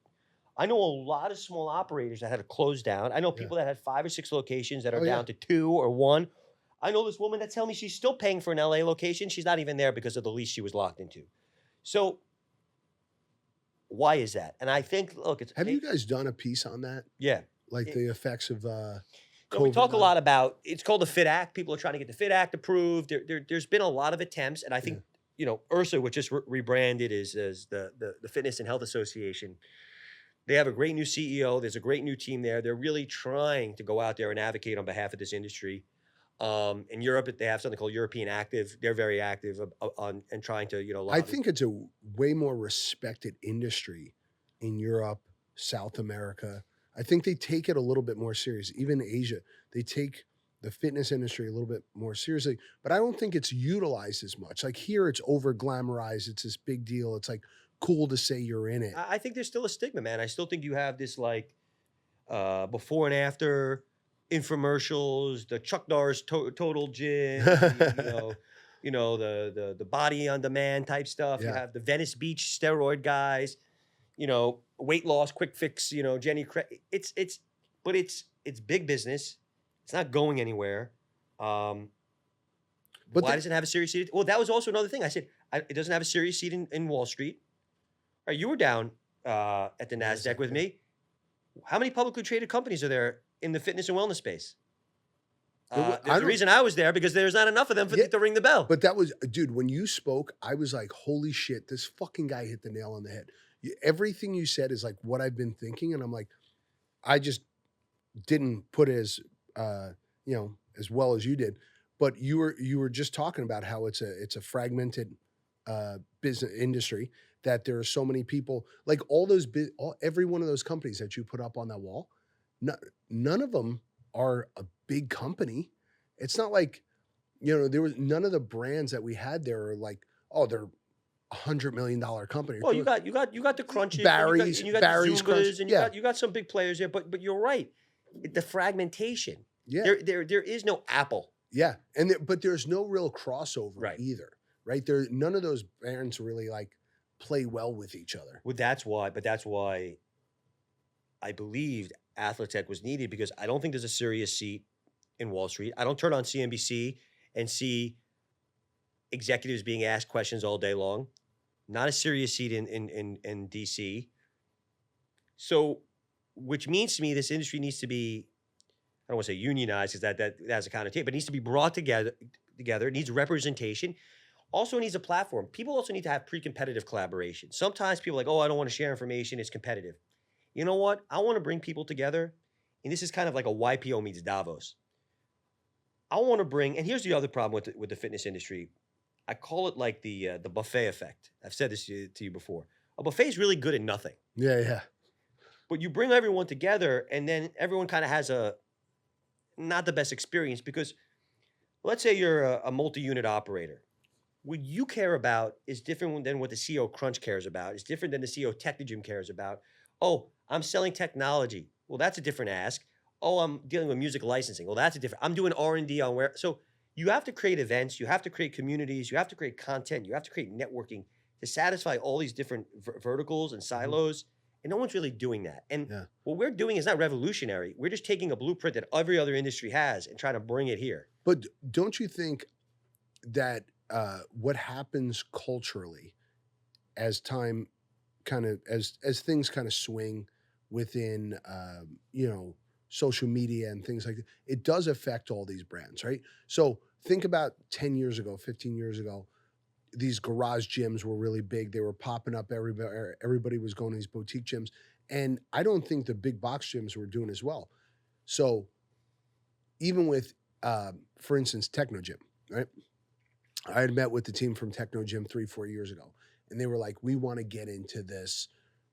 I know a lot of small operators that had to close down. I know people that had 5 or 6 locations that are down to 2 or 1. I know this woman that's telling me she's still paying for an LA location. She's not even there because of the lease she was locked into. So why is that? And I think, look, have you guys done a piece on that? Yeah. Like the effects of COVID? We talk a lot about, it's called the FIT Act. People are trying to get the FIT Act approved. There's been a lot of attempts. And I think, IRSA, which just rebranded as the Fitness and Health Association, they have a great new CEO. There's a great new team there. They're really trying to go out there and advocate on behalf of this industry. In Europe, they have something called European Active. They're very active on and trying to, I think it's a way more respected industry in Europe, South America. I think they take it a little bit more serious. Even Asia, they take the fitness industry a little bit more seriously, but I don't think it's utilized as much. Like here, it's over glamorized. It's this big deal. It's like cool to say you're in it. I think there's still a stigma, man. I still think you have this like before and after infomercials, the Chuck Norris Total Gym, the body on demand type stuff. Yeah. You have the Venice Beach steroid guys, weight loss, quick fix, Jenny it's big business. It's not going anywhere. But why does it have a serious seat? Well, that was also another thing. I said, it doesn't have a serious seat in Wall Street. All right, you were down at the NASDAQ with me. How many publicly traded companies are there in the fitness and wellness space? The reason I was there because there's not enough of them to ring the bell. But that was, dude, when you spoke, I was like, holy shit, this fucking guy hit the nail on the head. Everything you said is like what I've been thinking. And I'm like, I just didn't put it as, as well as you did. But you were just talking about how it's a fragmented business industry, that there are so many people, like every one of those companies that you put up on that wall, none of them are a big company. It's not like, there was none of the brands that we had there are like, oh, they're $100 million company. Well, you got the Crunches, Barry's, you got Barry's the Zumbas, Crunch. and you got some big players there. But you're right, the fragmentation. Yeah, there is no Apple. Yeah, but there's no real crossover either, right? None of those brands really like play well with each other. Well, that's why I believed Athletech was needed, because I don't think there's a serious seat in Wall Street. I don't turn on CNBC and see executives being asked questions all day long. Not a serious seat in DC. So, which means to me, this industry needs to be, I don't want to say unionized because that has a connotation, but it needs to be brought together. It needs representation. Also needs a platform. People also need to have pre-competitive collaboration. Sometimes people are like, oh, I don't want to share information. It's competitive. You know what? I want to bring people together. And this is kind of like a YPO meets Davos. I want to bring, and here's the other problem with the fitness industry. I call it like the buffet effect. I've said this to you before. A buffet is really good at nothing. Yeah. But you bring everyone together, and then everyone kind of has not the best experience, because let's say you're a multi-unit operator. What you care about is different than what the CEO of Crunch cares about. It's different than the CEO of Technogym cares about. Oh, I'm selling technology. Well, that's a different ask. Oh, I'm dealing with music licensing. Well, that's a different. I'm doing R&D on where. So you have to create events. You have to create communities. You have to create content. You have to create networking to satisfy all these different verticals and silos. And no one's really doing that. And what we're doing is not revolutionary. We're just taking a blueprint that every other industry has and trying to bring it here. But don't you think that what happens culturally as time kind of, as things kind of swing within, social media and things like that, it does affect all these brands, right? So think about 10 years ago, 15 years ago, these garage gyms were really big. They were popping up. Everybody was going to these boutique gyms. And I don't think the big box gyms were doing as well. So even with, for instance, Technogym, right? I had met with the team from Technogym 3-4 years ago, and they were like, we want to get into this,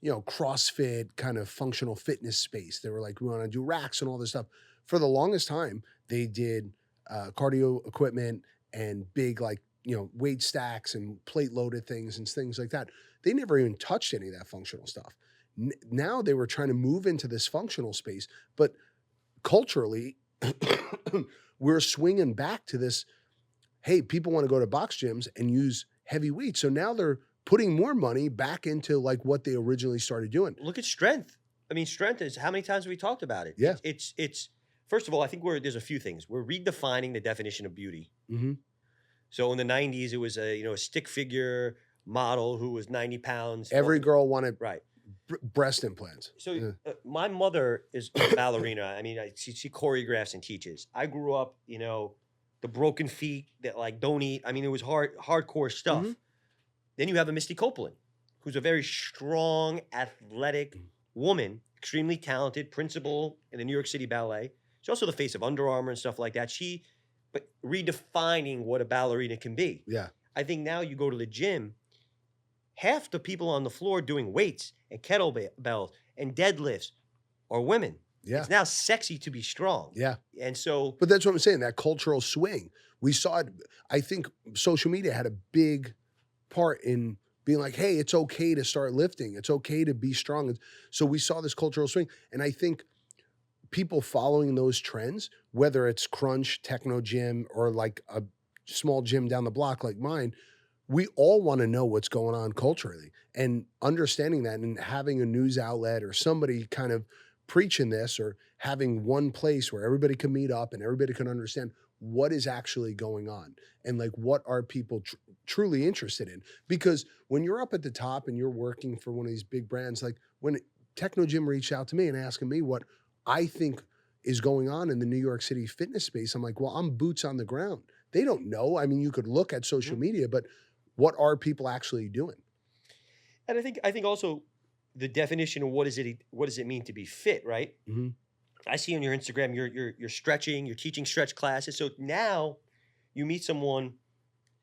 CrossFit kind of functional fitness space. They were like, we want to do racks and all this stuff. For the longest time, they did cardio equipment and big, weight stacks and plate loaded things and things like that. They never even touched any of that functional stuff. Now they were trying to move into this functional space, but culturally, we're swinging back to this. Hey, people want to go to box gyms and use heavy weights. So now they're putting more money back into like what they originally started doing. Look at strength. I mean, strength is, how many times have we talked about it? Yeah. It's first of all, I think there's a few things. We're redefining the definition of beauty. Mm-hmm. So in the 90s, it was a stick figure model who was 90 pounds. Every girl wanted right. Breast implants. So my mother is a ballerina. I mean, she choreographs and teaches. I grew up, the broken feet that like don't eat. I mean, it was hardcore stuff. Mm-hmm. Then you have a Misty Copeland, who's a very strong, athletic woman, extremely talented, principal in the New York City Ballet. She's also the face of Under Armour and stuff like that. But redefining what a ballerina can be. Yeah. I think now you go to the gym, half the people on the floor doing weights and kettlebells and deadlifts are women. Yeah. It's now sexy to be strong. Yeah. And so. But that's what I'm saying, that cultural swing. We saw it. I think social media had a big part in being like, hey, it's okay to start lifting. It's okay to be strong. So we saw this cultural swing. And I think people following those trends, whether it's Crunch, Techno Gym, or like a small gym down the block like mine, we all want to know what's going on culturally, and understanding that and having a news outlet or somebody kind of preaching this, or having one place where everybody can meet up and everybody can understand what is actually going on and like what are people truly interested in. Because when you're up at the top and you're working for one of these big brands, like when Techno Gym reached out to me and asking me what I think is going on in the New York City fitness space, I'm like, well, I'm boots on the ground. They don't know. I mean, you could look at social media, but what are people actually doing? And I think also the definition of what does it mean to be fit, right? Mm-hmm. I see on your Instagram you're stretching, you're teaching stretch classes. So now you meet someone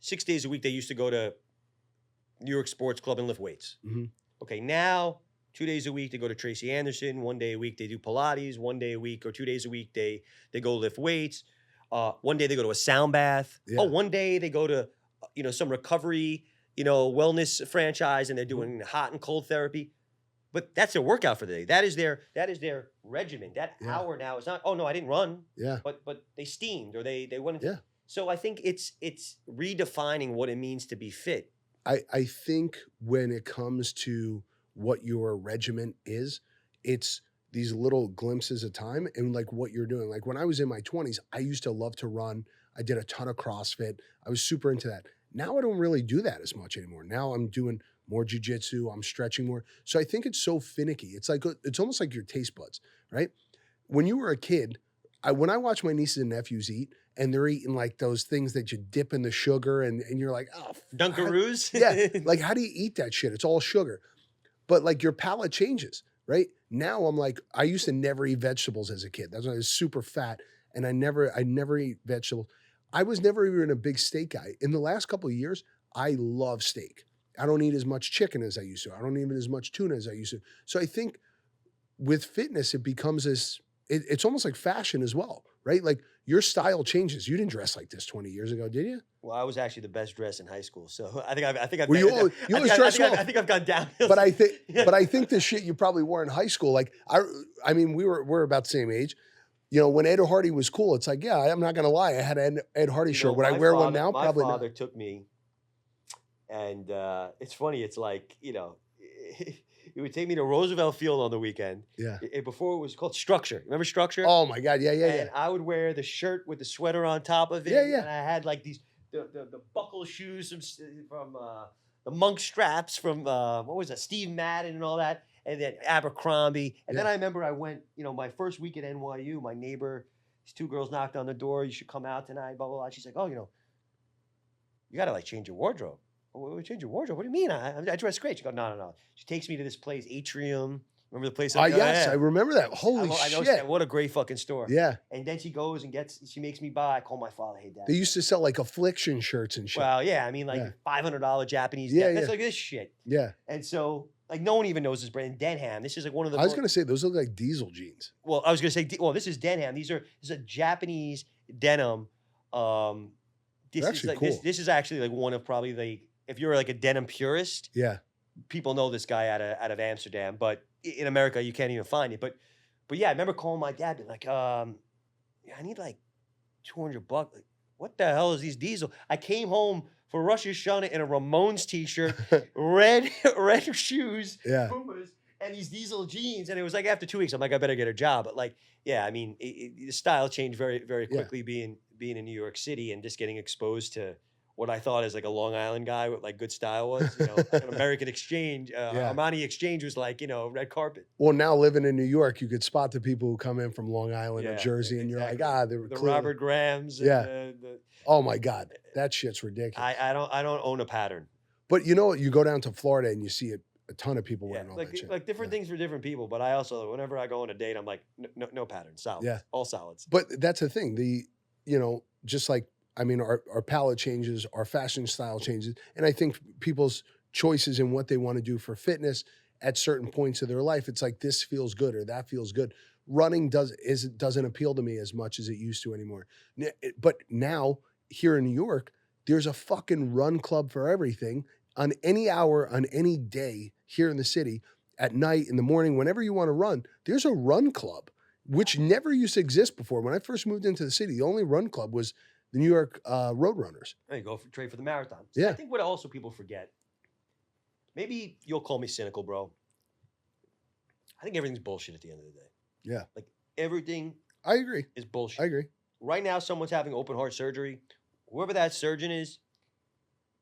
6 days a week. They used to go to New York Sports Club and lift weights. Mm-hmm. Okay, now 2 days a week they go to Tracy Anderson. 1 day a week they do Pilates. 1 day a week or 2 days a week they go lift weights. 1 day they go to a sound bath. Yeah. Oh, 1 day they go to some recovery wellness franchise and they're doing hot and cold therapy. But that's their workout for the day. That is their regimen. That hour now is not, oh no, I didn't run. Yeah. But they steamed or they went into. Yeah. So I think it's redefining what it means to be fit. I think when it comes to what your regimen is, it's these little glimpses of time and like what you're doing. Like when I was in my 20s, I used to love to run. I did a ton of CrossFit. I was super into that. Now I don't really do that as much anymore. Now I'm doing more jujitsu. I'm stretching more. So I think it's so finicky. It's almost like your taste buds, right? When you were a kid, when I watch my nieces and nephews eat, and they're eating like those things that you dip in the sugar, and you're like, oh, Dunkaroos? Yeah, like how do you eat that shit? It's all sugar. But like your palate changes, right? Now I'm like, I used to never eat vegetables as a kid. That's why I was super fat, and I never eat vegetables. I was never even a big steak guy. In the last couple of years, I love steak. I don't eat as much chicken as I used to. I don't eat as much tuna as I used to. So I think with fitness, it becomes it's almost like fashion as well, right? Like your style changes. You didn't dress like this 20 years ago, did you? Well, I was actually the best dressed in high school, so I think I've. Well, you always dress well. I think I've gone downhill. But I think the shit you probably wore in high school, like I mean, we're about the same age. When Ed Hardy was cool, it's like, yeah, I'm not gonna lie, I had an Ed Hardy shirt. Would I wear one now? Probably not. My father took me, and it's funny. It's like he would take me to Roosevelt Field on the weekend. Yeah. Before it was called Structure. Remember Structure? Oh my God, yeah. And I would wear the shirt with the sweater on top of it. Yeah. And I had like these the buckle shoes from the monk straps from what was that? Steve Madden and all that. And then Abercrombie. And then I remember I went, my first week at NYU, my neighbor, these two girls knocked on the door. You should come out tonight, blah, blah, blah. She's like, oh, you got to like change your wardrobe. Oh, change your wardrobe? What do you mean? I dress great. She goes, no. She takes me to this place, Atrium. Remember the place? Yes, I remember that. Holy shit. That. What a great fucking store. Yeah. And then she goes and she makes me buy. I call my father, hey, Dad. They used to sell like Affliction shirts and shit. Well, yeah. I mean, like $500 Japanese. Yeah. That's like this shit. Yeah. And so, like, no one even knows this brand. Denham. This is like one of the. I was going to say, those look like Diesel jeans. Well, I was going to say, this is Denham. This is a Japanese denim. This is like, cool. This is actually like one of probably if you're like a denim purist. Yeah. People know this guy out of Amsterdam, but in America you can't even find it. But yeah, I remember calling my dad, being like, I need like $200. Like, what the hell is these Diesel? I came home for Rosh Hashanah in a Ramones t-shirt, red shoes, Pumas, and these diesel jeans. And it was like after 2 weeks, I'm like, I better get a job. But like, yeah, I mean, the style changed very, very quickly being in New York City and just getting exposed to what I thought as like a Long Island guy with like good style was, like an American Exchange, Armani Exchange was like, red carpet. Well, now living in New York, you could spot the people who come in from Long Island or Jersey, and you're like, they were the clearly... Robert Grahams. And oh my God, that shit's ridiculous. I don't own a pattern. But you go down to Florida and you see a ton of people wearing all that shit. Like different things for different people. But I also, whenever I go on a date, I'm like, no pattern, solids, all solids. But that's the thing. Just like, our palette changes, our fashion style changes. And I think people's choices in what they want to do for fitness at certain points of their life, it's like, this feels good or that feels good. Running doesn't appeal to me as much as it used to anymore. But now here in New York, there's a fucking run club for everything on any hour, on any day here in the city, at night, in the morning, whenever you want to run. There's a run club, which never used to exist before. When I first moved into the city, the only run club was the New York Roadrunners. There you go, train for the marathon. Yeah. I think what also people forget, maybe you'll call me cynical, bro. I think everything's bullshit at the end of the day. Yeah. Like everything I agree. is bullshit. I agree. Right now, someone's having open heart surgery. Whoever that surgeon is,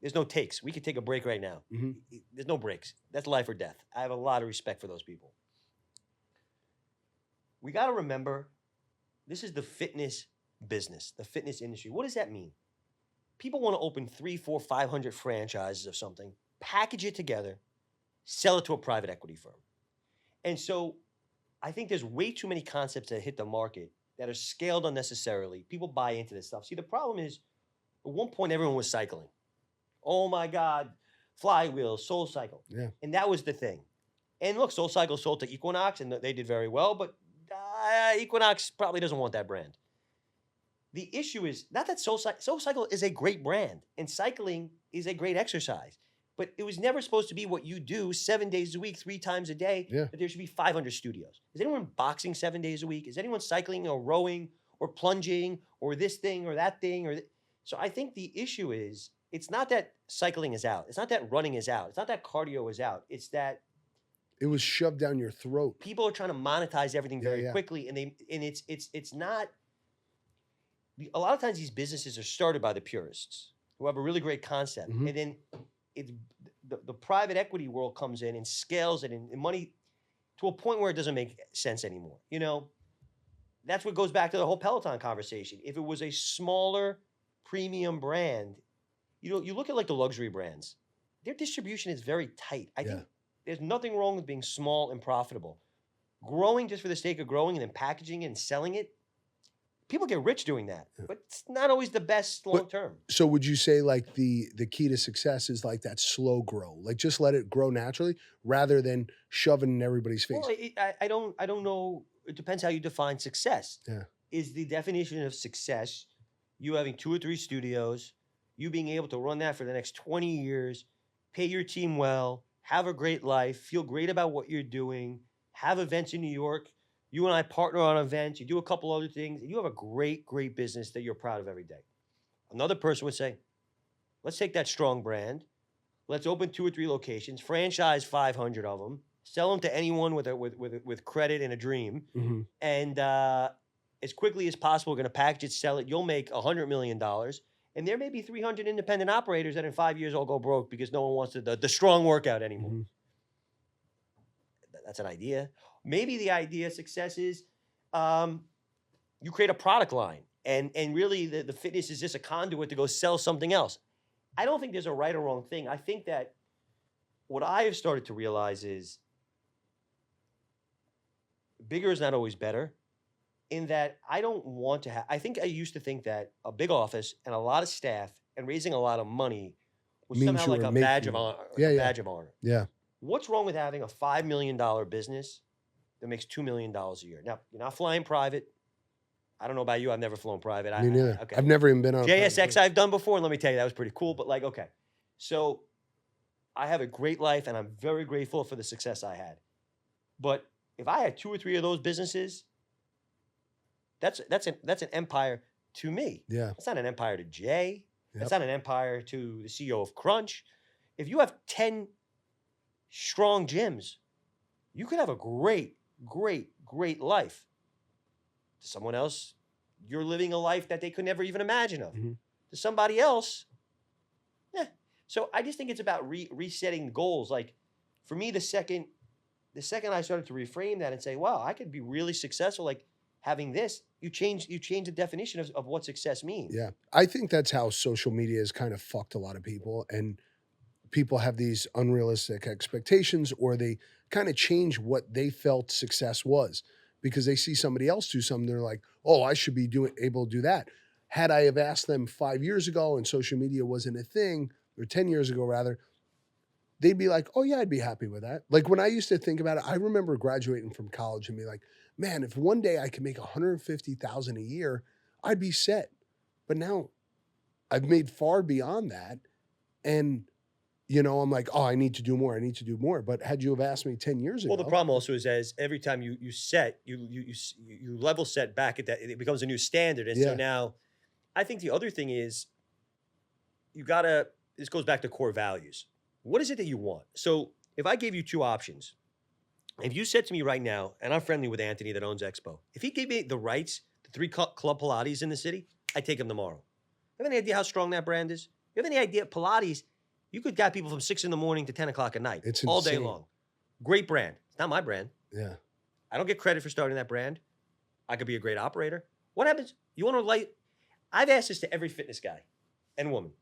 there's no takes. We could take a break right now. Mm-hmm. There's no breaks. That's life or death. I have a lot of respect for those people. We got to remember, this is the fitness business, the fitness industry. What does that mean? People want to open 300, 400, 500 franchises of something, package it together, sell it to a private equity firm. And so I think there's way too many concepts that hit the market that are scaled unnecessarily. People buy into this stuff. See, the problem is, at one point, everyone was cycling. Oh my God, Flywheel, Soul Cycle. Yeah. And that was the thing. And look, Soul Cycle sold to Equinox, and they did very well, but Equinox probably doesn't want that brand. The issue is not that Soul Cycle is a great brand, and cycling is a great exercise, but it was never supposed to be what you do 7 days a week, 3 times a day, that there should be 500 studios. Is anyone boxing 7 days a week? Is anyone cycling or rowing or plunging or this thing or that thing? So I think the issue is, it's not that cycling is out. It's not that running is out. It's not that cardio is out. It's that it was shoved down your throat. People are trying to monetize everything very quickly, and it's not. A lot of times these businesses are started by the purists who have a really great concept, and then the private equity world comes in and scales it and money to a point where it doesn't make sense anymore. That's what goes back to the whole Peloton conversation. If it was a smaller premium brand, you look at like the luxury brands, their distribution is very tight. I think there's nothing wrong with being small and profitable. Growing just for the sake of growing and then packaging it and selling it, people get rich doing that, but it's not always the best long term. So would you say like the key to success is like that slow grow, like just let it grow naturally rather than shoving in everybody's face? Well, I don't know. It depends how you define success. Yeah. Is the definition of success you having 2 or 3 studios, you being able to run that for the next 20 years, pay your team well, have a great life, feel great about what you're doing, have events in New York. You and I partner on events. You do a couple other things. And you have a great, great business that you're proud of every day. Another person would say, let's take that strong brand. Let's open 2 or 3 locations, franchise 500 of them, sell them to anyone with credit and a dream. Mm-hmm. And as quickly as possible, we're going to package it, sell it. You'll make $100 million. And there may be 300 independent operators that in 5 years all go broke because no one wants the strong workout anymore. Mm-hmm. That's an idea. Maybe the idea of success is you create a product line and really the fitness is just a conduit to go sell something else. I don't think there's a right or wrong thing. I think that what I have started to realize is bigger is not always better, in that I don't want to have, I think I used to think that a big office and a lot of staff and raising a lot of money was Means somehow you like were a making badge of it. honor. Yeah, Badge of honor. Yeah. What's wrong with having a $5 million business that makes $2 million a year? Now, you're not flying private. I don't know about you. I've never flown private. Me neither. Okay. I've never even been on a private JSX plane. I've done before, and let me tell you, that was pretty cool. But like, okay. So I have a great life, and I'm very grateful for the success I had. But if I had 2 or 3 of those businesses, that's an empire to me. Yeah. It's not an empire to Jay. Yep. It's not an empire to the CEO of Crunch. If you have 10 strong gyms, you could have a great, great, great life. To someone else, you're living a life that they could never even imagine of. Mm-hmm. To somebody else, So I just think it's about resetting goals. Like for me, the second I started to reframe that and say, wow, I could be really successful, like having this, you change the definition of what success means. Yeah. I think that's how social media has kind of fucked a lot of people. And people have these unrealistic expectations, or they kind of change what they felt success was because they see somebody else do something. They're like, oh, I should be able to do that. Had I have asked them 5 years ago and social media wasn't a thing, or 10 years ago rather, they'd be like, oh yeah, I'd be happy with that. Like when I used to think about it, I remember graduating from college and be like, man, if one day I could make $150,000 a year, I'd be set. But now I've made far beyond that. And I'm like, oh, I need to do more. I need to do more. But had you have asked me 10 years ago. Well, the problem also is as every time you level set back at that, it becomes a new standard. And so now I think the other thing is this goes back to core values. What is it that you want? So if I gave you two options, if you said to me right now, and I'm friendly with Anthony that owns Expo, if he gave me the rights to 3 Club Pilates in the city, I'd take him tomorrow. You have any idea how strong that brand is? You have any idea Pilates, you could get people from 6 a.m. to 10 o'clock at night. It's all insane. day long. Great brand. It's not my brand. Yeah. I don't get credit for starting that brand. I could be a great operator. What happens? You want to I've asked this to every fitness guy and woman.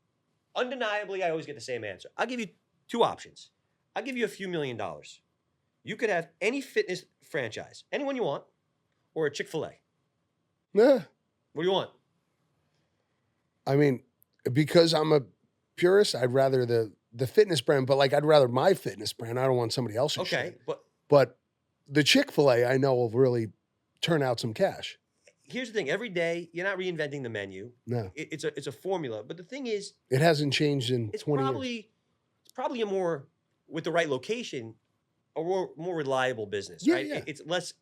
Undeniably, I always get the same answer. I'll give you 2 options. I'll give you a few $1 million. You could have any fitness franchise, anyone you want, or a Chick-fil-A. Yeah. What do you want? I mean, because I'm a purist, I'd rather the fitness brand, but like I'd rather my fitness brand. I don't want somebody else's shit. But the Chick-fil-A I know will really turn out some cash. Here's the thing. Every day, you're not reinventing the menu. No. It's a formula. But the thing is, it hasn't changed in 20 years. It's probably a more, with the right location, a more reliable business, right? Yeah. It's less.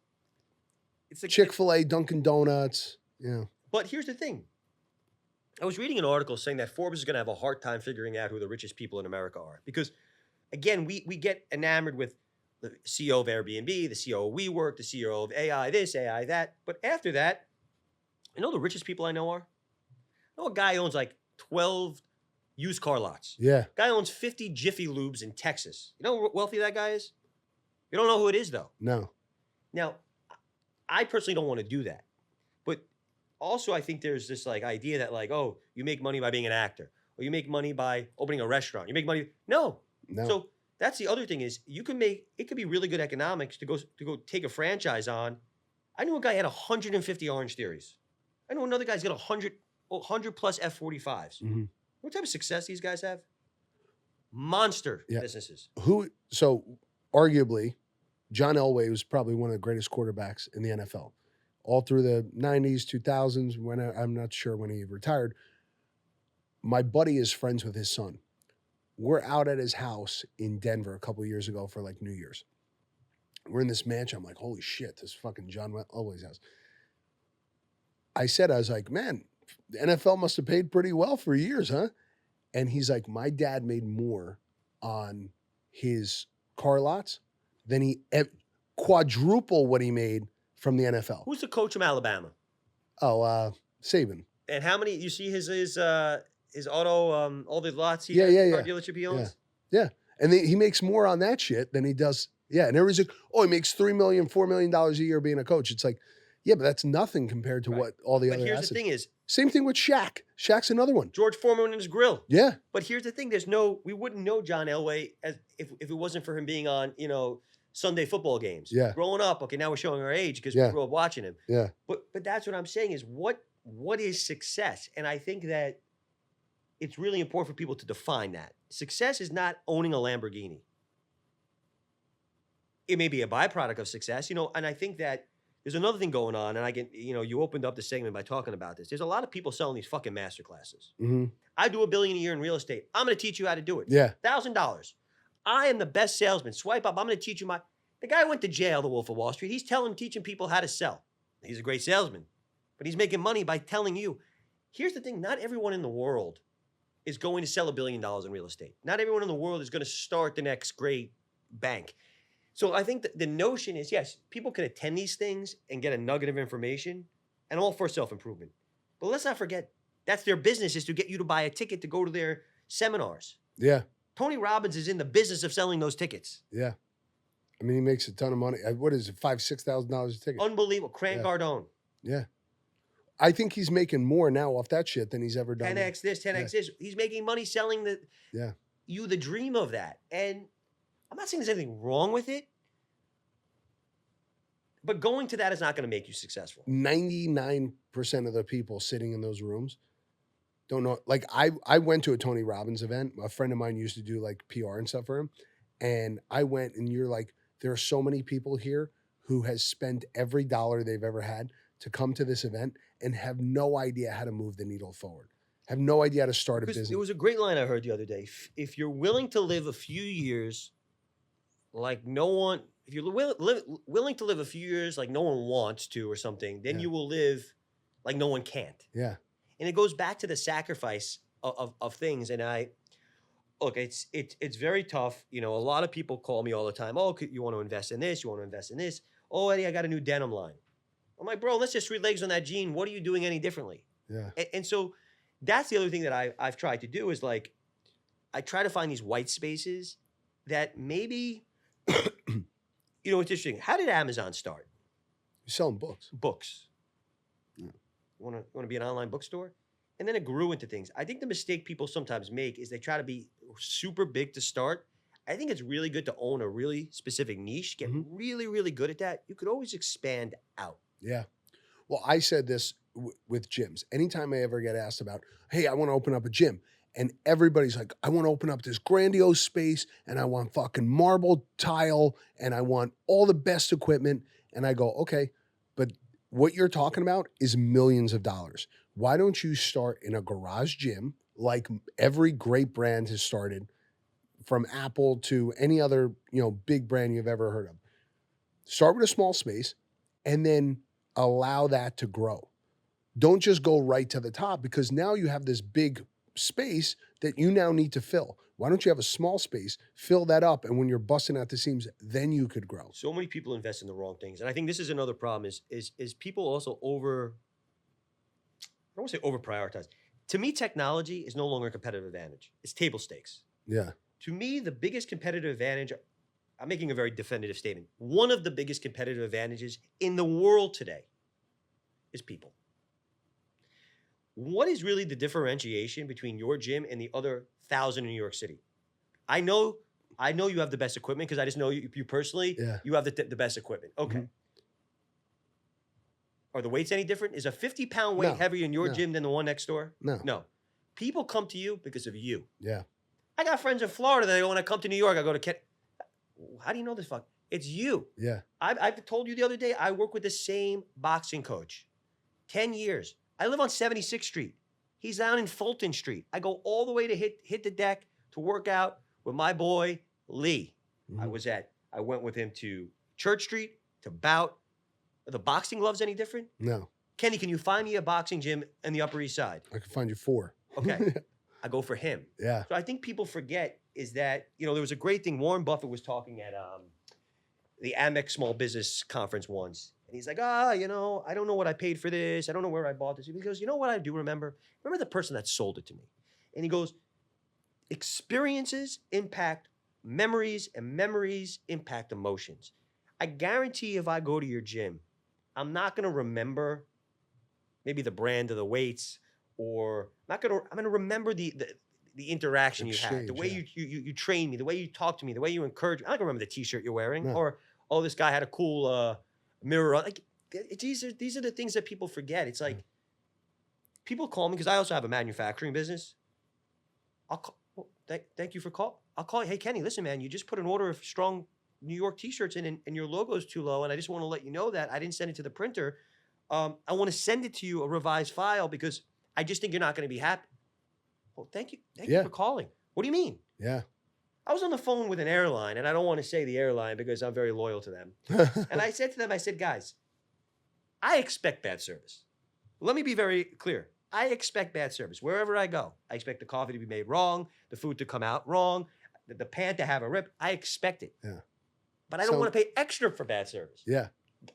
It's like Chick-fil-A, Dunkin' Donuts. Yeah. But here's the thing. I was reading an article saying that Forbes is going to have a hard time figuring out who the richest people in America are. Because, again, we get enamored with the CEO of Airbnb, the CEO of WeWork, the CEO of AI this, AI that. But after that, you know the richest people I know are? I know a guy owns like 12 used car lots. Yeah. Guy owns 50 Jiffy Lubes in Texas. You know how wealthy that guy is? You don't know who it is, though. No. Now, I personally don't want to do that. But also, I think there's this like idea that like, oh, you make money by being an actor, or you make money by opening a restaurant. You make money. No. So that's the other thing is it could be really good economics to go take a franchise on. I knew a guy had 150 Orange Theories. I know another guy's got 100 plus F-45s. Mm-hmm. What type of success these guys have? Monster businesses. So arguably, John Elway was probably one of the greatest quarterbacks in the NFL. All through the 90s, 2000s, when I'm not sure when he retired. My buddy is friends with his son. We're out at his house in Denver a couple of years ago for like New Year's. We're in this mansion. I'm like, holy shit, this fucking John Elway's house. I was like, man, the NFL must have paid pretty well for years, huh? And he's like, my dad made more on his car lots than he quadruple what he made from the NFL. Who's the coach from Alabama? Oh, Saban. And how many? You see his auto, all the lots he car dealership he owns. Yeah. And he makes more on that shit than he does. Yeah, and everybody's like, oh, he makes $3 million, $4 million a year being a coach. It's like, yeah, but that's nothing compared to what all the other assets. Here's the thing is, same thing with Shaq. Shaq's another one. George Foreman and his grill. Yeah. But here's the thing: we wouldn't know John Elway as if it wasn't for him being on, Sunday football games. Yeah. Growing up, okay, now we're showing our age because we grew up watching him. Yeah. But that's what I'm saying is what is success? And I think that it's really important for people to define that. Success is not owning a Lamborghini. It may be a byproduct of success, and I think that there's another thing going on, and I can, you opened up the segment by talking about this. There's a lot of people selling these fucking master classes. Mm-hmm. I do $1 billion a year in real estate. I'm going to teach you how to do it. Yeah. $1,000. I am the best salesman. Swipe up. I'm going to teach you the guy went to jail, the Wolf of Wall Street. He's teaching people how to sell. He's a great salesman, but he's making money by telling you. Here's the thing. Not everyone in the world is going to sell $1 billion in real estate. Not everyone in the world is going to start the next great bank. So I think that the notion is, yes, people can attend these things and get a nugget of information, and all for self-improvement. But let's not forget, that's their business, is to get you to buy a ticket to go to their seminars. Yeah. Tony Robbins is in the business of selling those tickets. Yeah. I mean, he makes a ton of money. What is it, $5,000-$6,000 a ticket? Unbelievable. Grant Cardone. Yeah. I think he's making more now off that shit than he's ever done. 10x this, 10x this. He's making money selling you the dream of that. And I'm not saying there's anything wrong with it, but going to that is not going to make you successful. 99% of the people sitting in those rooms don't know. Like I went to a Tony Robbins event. A friend of mine used to do like PR and stuff for him. And I went, and you're like, there are so many people here who has spent every dollar they've ever had to come to this event and have no idea how to move the needle forward. Have no idea how to start a business. There was a great line I heard the other day. If you're willing to live a few years like no one, if you're willing to live a few years like no one wants to or something, then you will live like no one can't. Yeah. And it goes back to the sacrifice of things. And look, it's very tough. You know, a lot of people call me all the time. Oh, you want to invest in this? You want to invest in this? Oh, Eddie, I got a new denim line. I'm like, bro, that's just 3 legs on that jean. What are you doing any differently? Yeah. And so that's the other thing that I've tried to do is like, I try to find these white spaces that maybe, you know, it's interesting. How did Amazon start? You're selling books. Books. Yeah. Want to be an online bookstore? And then it grew into things. I think the mistake people sometimes make is they try to be super big to start. I think it's really good to own a really specific niche, get really, really good at that. You could always expand out. Yeah. Well, I said this with gyms. Anytime I ever get asked about, hey, I want to open up a gym. And everybody's like, I want to open up this grandiose space and I want fucking marble tile and I want all the best equipment. And I go, okay, but what you're talking about is millions of dollars. Why don't you start in a garage gym like every great brand has started, from Apple to any other, you know, big brand you've ever heard of? Start with a small space and then allow that to grow. Don't just go right to the top, because now you have this big space that you now need to fill. Why don't you have a small space, fill that up, and when you're busting out the seams, then you could grow. So many people invest in the wrong things. And I think this is another problem is people also I don't want to say over prioritize. To me, technology is no longer a competitive advantage. It's table stakes. Yeah. To me, the biggest competitive advantage, I'm making a very definitive statement. One of the biggest competitive advantages in the world today is people. What is really the differentiation between your gym and the other 1,000 in New York City? I know you have the best equipment because I just know you personally. Yeah. You have the best equipment. Okay. Mm-hmm. Are the weights any different? Is a 50-pound weight heavier in your gym than the one next door? No. No. People come to you because of you. Yeah. I got friends in Florida that when I come to New York, I go to how do you know this fuck? It's you. Yeah. I've told you the other day, I work with the same boxing coach. 10 years. I live on 76th Street. He's down in Fulton Street. I go all the way to hit the deck to work out with my boy, Lee. Mm-hmm. I went with him to Church Street, to Bout. Are the boxing gloves any different? No. Kenny, can you find me a boxing gym in the Upper East Side? I can find you 4. Okay. I go for him. Yeah. So I think people forget is that, you know, there was a great thing. Warren Buffett was talking at the Amex Small Business Conference once. And he's like, you know, I don't know what I paid for this. I don't know where I bought this. He goes, you know what I do remember? Remember the person that sold it to me. And he goes, experiences impact memories and memories impact emotions. I guarantee if I go to your gym, I'm not going to remember maybe the brand of the weights, or I'm going to remember the interaction you had, the way you trained me, the way you talked to me, the way you encouraged me. I'm not going to remember the t-shirt you're wearing, or, oh, this guy had a cool mirror on. Like, these are the things that people forget. It's like, people call me, because I also have a manufacturing business. I'll call, thank you for call. I'll call you, hey, Kenny, listen, man, you just put an order of strong New York t-shirts in, and your logo is too low, and I just want to let you know that I didn't send it to the printer. I want to send it to you, a revised file, because I just think you're not going to be happy. Well, thank you for calling. What do you mean? Yeah. I was on the phone with an airline, and I don't want to say the airline because I'm very loyal to them. And I said to them, guys, I expect bad service. Let me be very clear. I expect bad service wherever I go. I expect the coffee to be made wrong, the food to come out wrong, the pant to have a rip. I expect it. Yeah. but I don't want to pay extra for bad service. Yeah.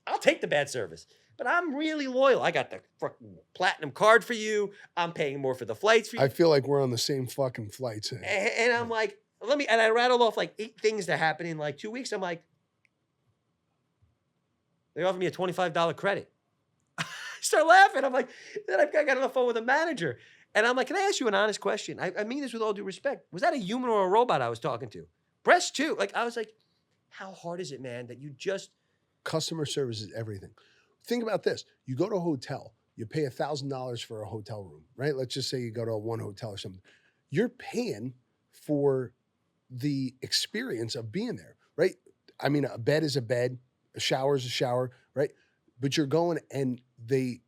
I'll take the bad service, but I'm really loyal. I got the fucking platinum card for you. I'm paying more for the flights for you. I feel like we're on the same fucking flights. And I'm like, and I rattled off like 8 things that happened in like 2 weeks. I'm like, they offered me a $25 credit. I start laughing. I'm like, then I got on the phone with a manager. And I'm like, can I ask you an honest question? I mean this with all due respect. Was that a human or a robot I was talking to? Breast too. Like, I was like, how hard is it, man, that you just... Customer service is everything. Think about this. You go to a hotel. You pay $1,000 for a hotel room, right? Let's just say you go to one hotel or something. You're paying for the experience of being there, right? I mean, a bed is a bed. A shower is a shower, right? But you're going and they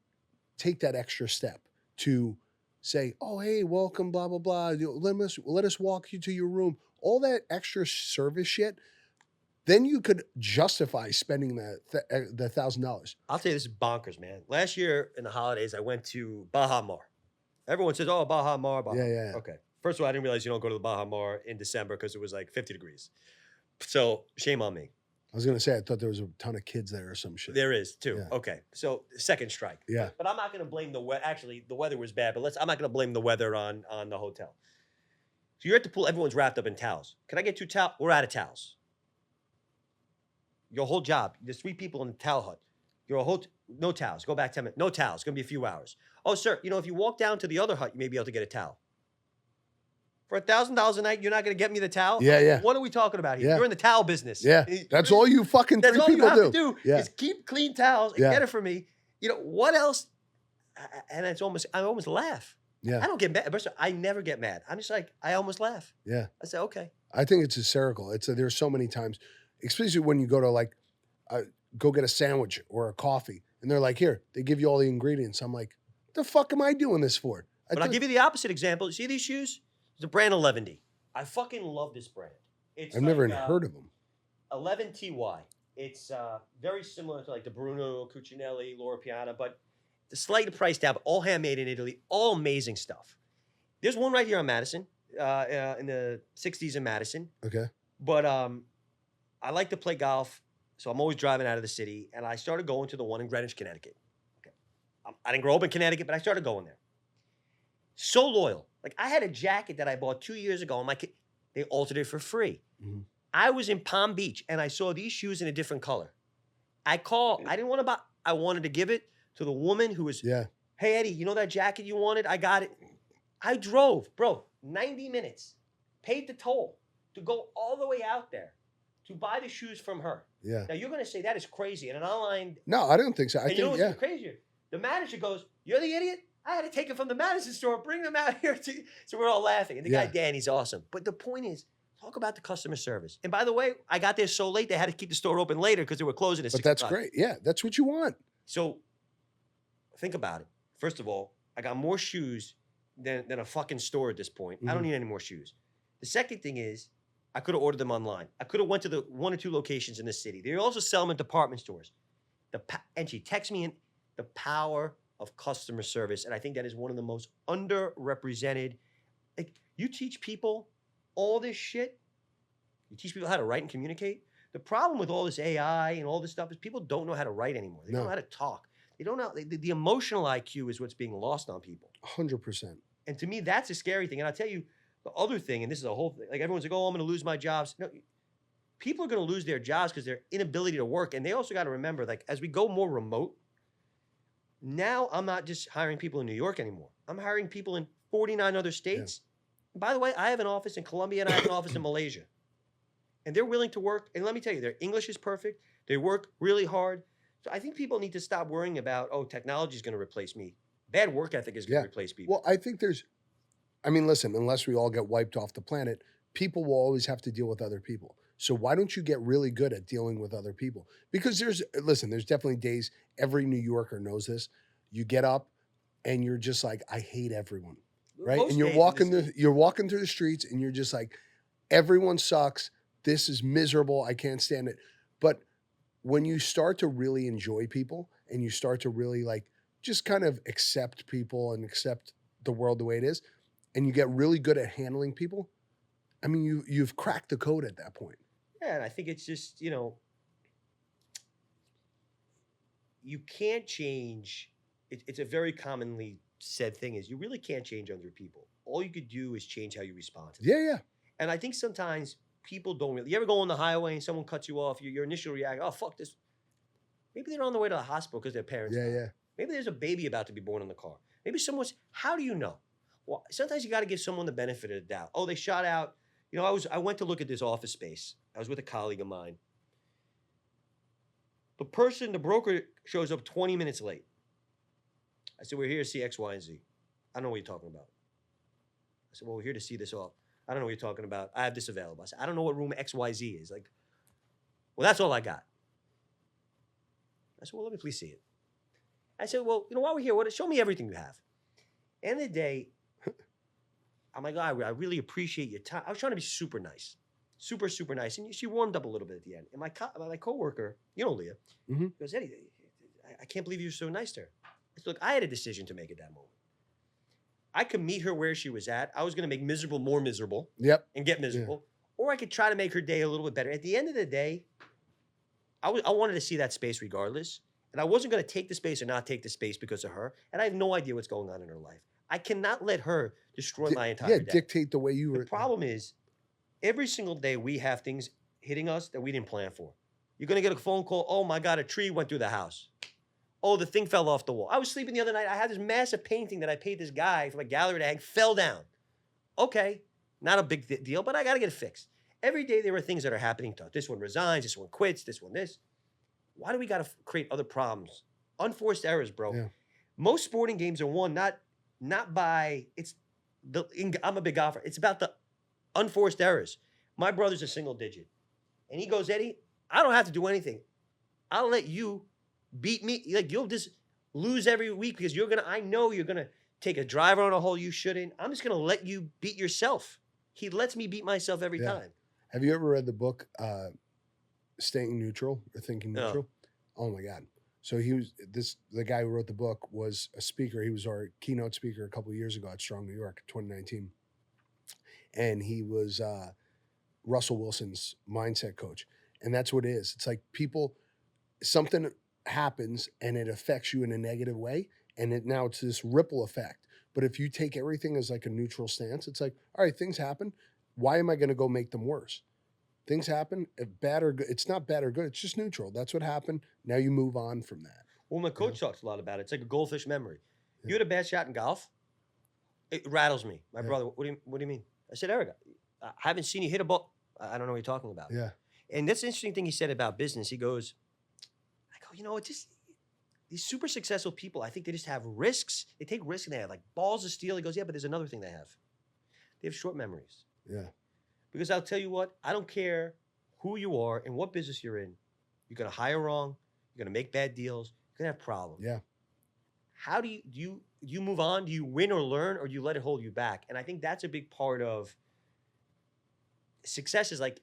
take that extra step to say, oh, hey, welcome, blah, blah, blah. Let us walk you to your room. All that extra service shit, then you could justify spending the $1,000. I'll tell you, this is bonkers, man. Last year in the holidays, I went to Baha Mar. Everyone says, oh, Baha Mar, Baha Mar. Yeah. Okay. First of all, I didn't realize you don't go to the Baha Mar in December because it was like 50 degrees. So shame on me. I was going to say, I thought there was a ton of kids there or some shit. There is too. Yeah. Okay. So second strike. Yeah. But I'm not going to blame the weather. Actually, the weather was bad, but I'm not going to blame the weather on the hotel. So you're at the pool. Everyone's wrapped up in towels. Can I get 2 towels? We're out of towels. Your whole job. There's 3 people in the towel hut. No towels. Go back 10 minutes. No towels. It's going to be a few hours. Oh, sir, if you walk down to the other hut, you may be able to get a towel. For $1,000 a night, you're not going to get me the towel? Yeah. What are we talking about here? Yeah. You're in the towel business. Yeah. That's all you fucking 3 people do. That's all you have to do Yeah. is keep clean towels and get it for me. What else? And I almost laugh. Yeah. I don't get mad. I never get mad. I'm just like, I almost laugh. Yeah. I say, okay. I think it's hysterical. There's so many times, especially when you go to go get a sandwich or a coffee, and they're like, here, they give you all the ingredients. I'm like, the fuck am I doing this for? But I'll give you the opposite example. You see these shoes? It's a brand 11D. I fucking love this brand. I've never even heard of them. 11TY. It's very similar to like the Bruno Cucinelli, Loro Piana, but the slightly priced down, but all handmade in Italy, all amazing stuff. There's one right here on Madison, in the 60s in Madison. Okay. But I like to play golf, so I'm always driving out of the city, and I started going to the one in Greenwich, Connecticut. Okay. I didn't grow up in Connecticut, but I started going there. So loyal. Like, I had a jacket that I bought 2 years ago, and they altered it for free. Mm-hmm. I was in Palm Beach, and I saw these shoes in a different color. I didn't want to buy, I wanted to give it to the woman who was, hey, Eddie, you know that jacket you wanted? I got it. I drove, 90 minutes, paid the toll to go all the way out there to buy the shoes from her. Yeah. Now, you're going to say that is crazy. And an online... No, I don't think so. I think, what's crazier? The manager goes, you're the idiot? I had to take it from the Madison store, bring them out here. So we're all laughing. And the guy, Danny's awesome. But the point is, talk about the customer service. And by the way, I got there so late, they had to keep the store open later because they were closing at 6 o'clock. But that's great. Yeah, that's what you want. So think about it. First of all, I got more shoes than a fucking store at this point. I don't need any more shoes. The second thing is, I could have ordered them online. I could have went to the 1 or 2 locations in the city. They also sell them in department stores. And she texts me in the power of customer service. And I think that is one of the most underrepresented. Like, you teach people all this shit. You teach people how to write and communicate. The problem with all this AI and all this stuff is people don't know how to write anymore. They don't know how to talk. They don't know. The emotional IQ is what's being lost on people. 100%. And to me, that's a scary thing. And I'll tell you the other thing, and this is a whole thing. Like, everyone's like, oh, I'm going to lose my jobs. No, people are going to lose their jobs because their inability to work. And they also got to remember, like, as we go more remote, now I'm not just hiring people in New York anymore. I'm hiring people in 49 other states. Yeah. By the way, I have an office in Colombia and I have an office in Malaysia. And they're willing to work. And let me tell you, their English is perfect. They work really hard. So I think people need to stop worrying about, oh, technology is going to replace me. Bad work ethic is going to replace people. Well, I think listen, unless we all get wiped off the planet, people will always have to deal with other people. So why don't you get really good at dealing with other people? Because there's definitely days, every New Yorker knows this. You get up and you're just like, I hate everyone, right? Most and you're walking through the streets and you're just like, everyone sucks. This is miserable. I can't stand it. But when you start to really enjoy people and you start to really just kind of accept people and accept the world the way it is, and you get really good at handling people, I mean, you've cracked the code at that point. Yeah, and I think it's just, you can't change. It's a very commonly said thing is you really can't change other people. All you could do is change how you respond to them. Yeah. And I think sometimes people don't really. You ever go on the highway and someone cuts you off? Your initial reaction, oh, fuck this. Maybe they're on the way to the hospital because their parents died. Yeah. Maybe there's a baby about to be born in the car. Maybe someone's, how do you know? Well, sometimes you got to give someone the benefit of the doubt. Oh, they shot out. I went to look at this office space. I was with a colleague of mine. The broker shows up 20 minutes late. I said, we're here to see X, Y, and Z. I don't know what you're talking about. I said, well, we're here to see this off. I don't know what you're talking about. I have this available. I said, I don't know what room X, Y, Z is. Like, well, that's all I got. I said, well, let me please see it. I said, well, while we're here, show me everything you have. End of the day, I'm like, I really appreciate your time. I was trying to be super nice. Super, super nice. And she warmed up a little bit at the end. And my coworker, Leah, goes, Eddie, I can't believe you were so nice to her. I said, look, I had a decision to make at that moment. I could meet her where she was at. I was going to make miserable more miserable. Yep. And get miserable. Yeah. Or I could try to make her day a little bit better. At the end of the day, I wanted to see that space regardless. And I wasn't going to take the space or not take the space because of her. And I have no idea what's going on in her life. I cannot let her destroy my entire day. Dictate the way you were. The problem is, every single day we have things hitting us that we didn't plan for. You're going to get a phone call. Oh, my God, a tree went through the house. Oh, the thing fell off the wall. I was sleeping the other night. I had this massive painting that I paid this guy from a gallery to hang, fell down. Okay, not a big deal, but I got to get it fixed. Every day there are things that are happening to us. This one resigns, this one quits, this one this. Why do we got to create other problems? Unforced errors, bro. Yeah. Most sporting games are won not by, I'm a big golfer. It's about the unforced errors. My brother's a single digit. And he goes, Eddie, I don't have to do anything. I'll let you beat me. Like, you'll just lose every week because I know you're going to take a driver on a hole you shouldn't. I'm just going to let you beat yourself. He lets me beat myself every time. Have you ever read the book, Staying Neutral or Thinking Neutral? No. Oh my God. So the guy who wrote the book was a speaker. He was our keynote speaker a couple of years ago at Strong New York, 2019. And he was Russell Wilson's mindset coach. And that's what it is. It's like something happens and it affects you in a negative way. And now it's this ripple effect. But if you take everything as like a neutral stance, it's like, all right, things happen. Why am I going to go make them worse? Things happen, if bad or good. It's not bad or good. It's just neutral. That's what happened. Now you move on from that. Well, my coach talks a lot about it. It's like a goldfish memory. You had a bad shot in golf, it rattles me. My brother, what do you mean? I said, Eric, I haven't seen you hit a ball. I don't know what you're talking about. Yeah. And that's the interesting thing he said about business. He goes, it's just these super successful people, I think they just have risks. They take risks and they have like balls of steel. He goes, yeah, but there's another thing they have. They have short memories. Yeah. Because I'll tell you what, I don't care who you are and what business you're in. You're going to hire wrong. You're going to make bad deals. You're going to have problems. Yeah. How do you move on? Do you win or learn, or do you let it hold you back? And I think that's a big part of success. Is like,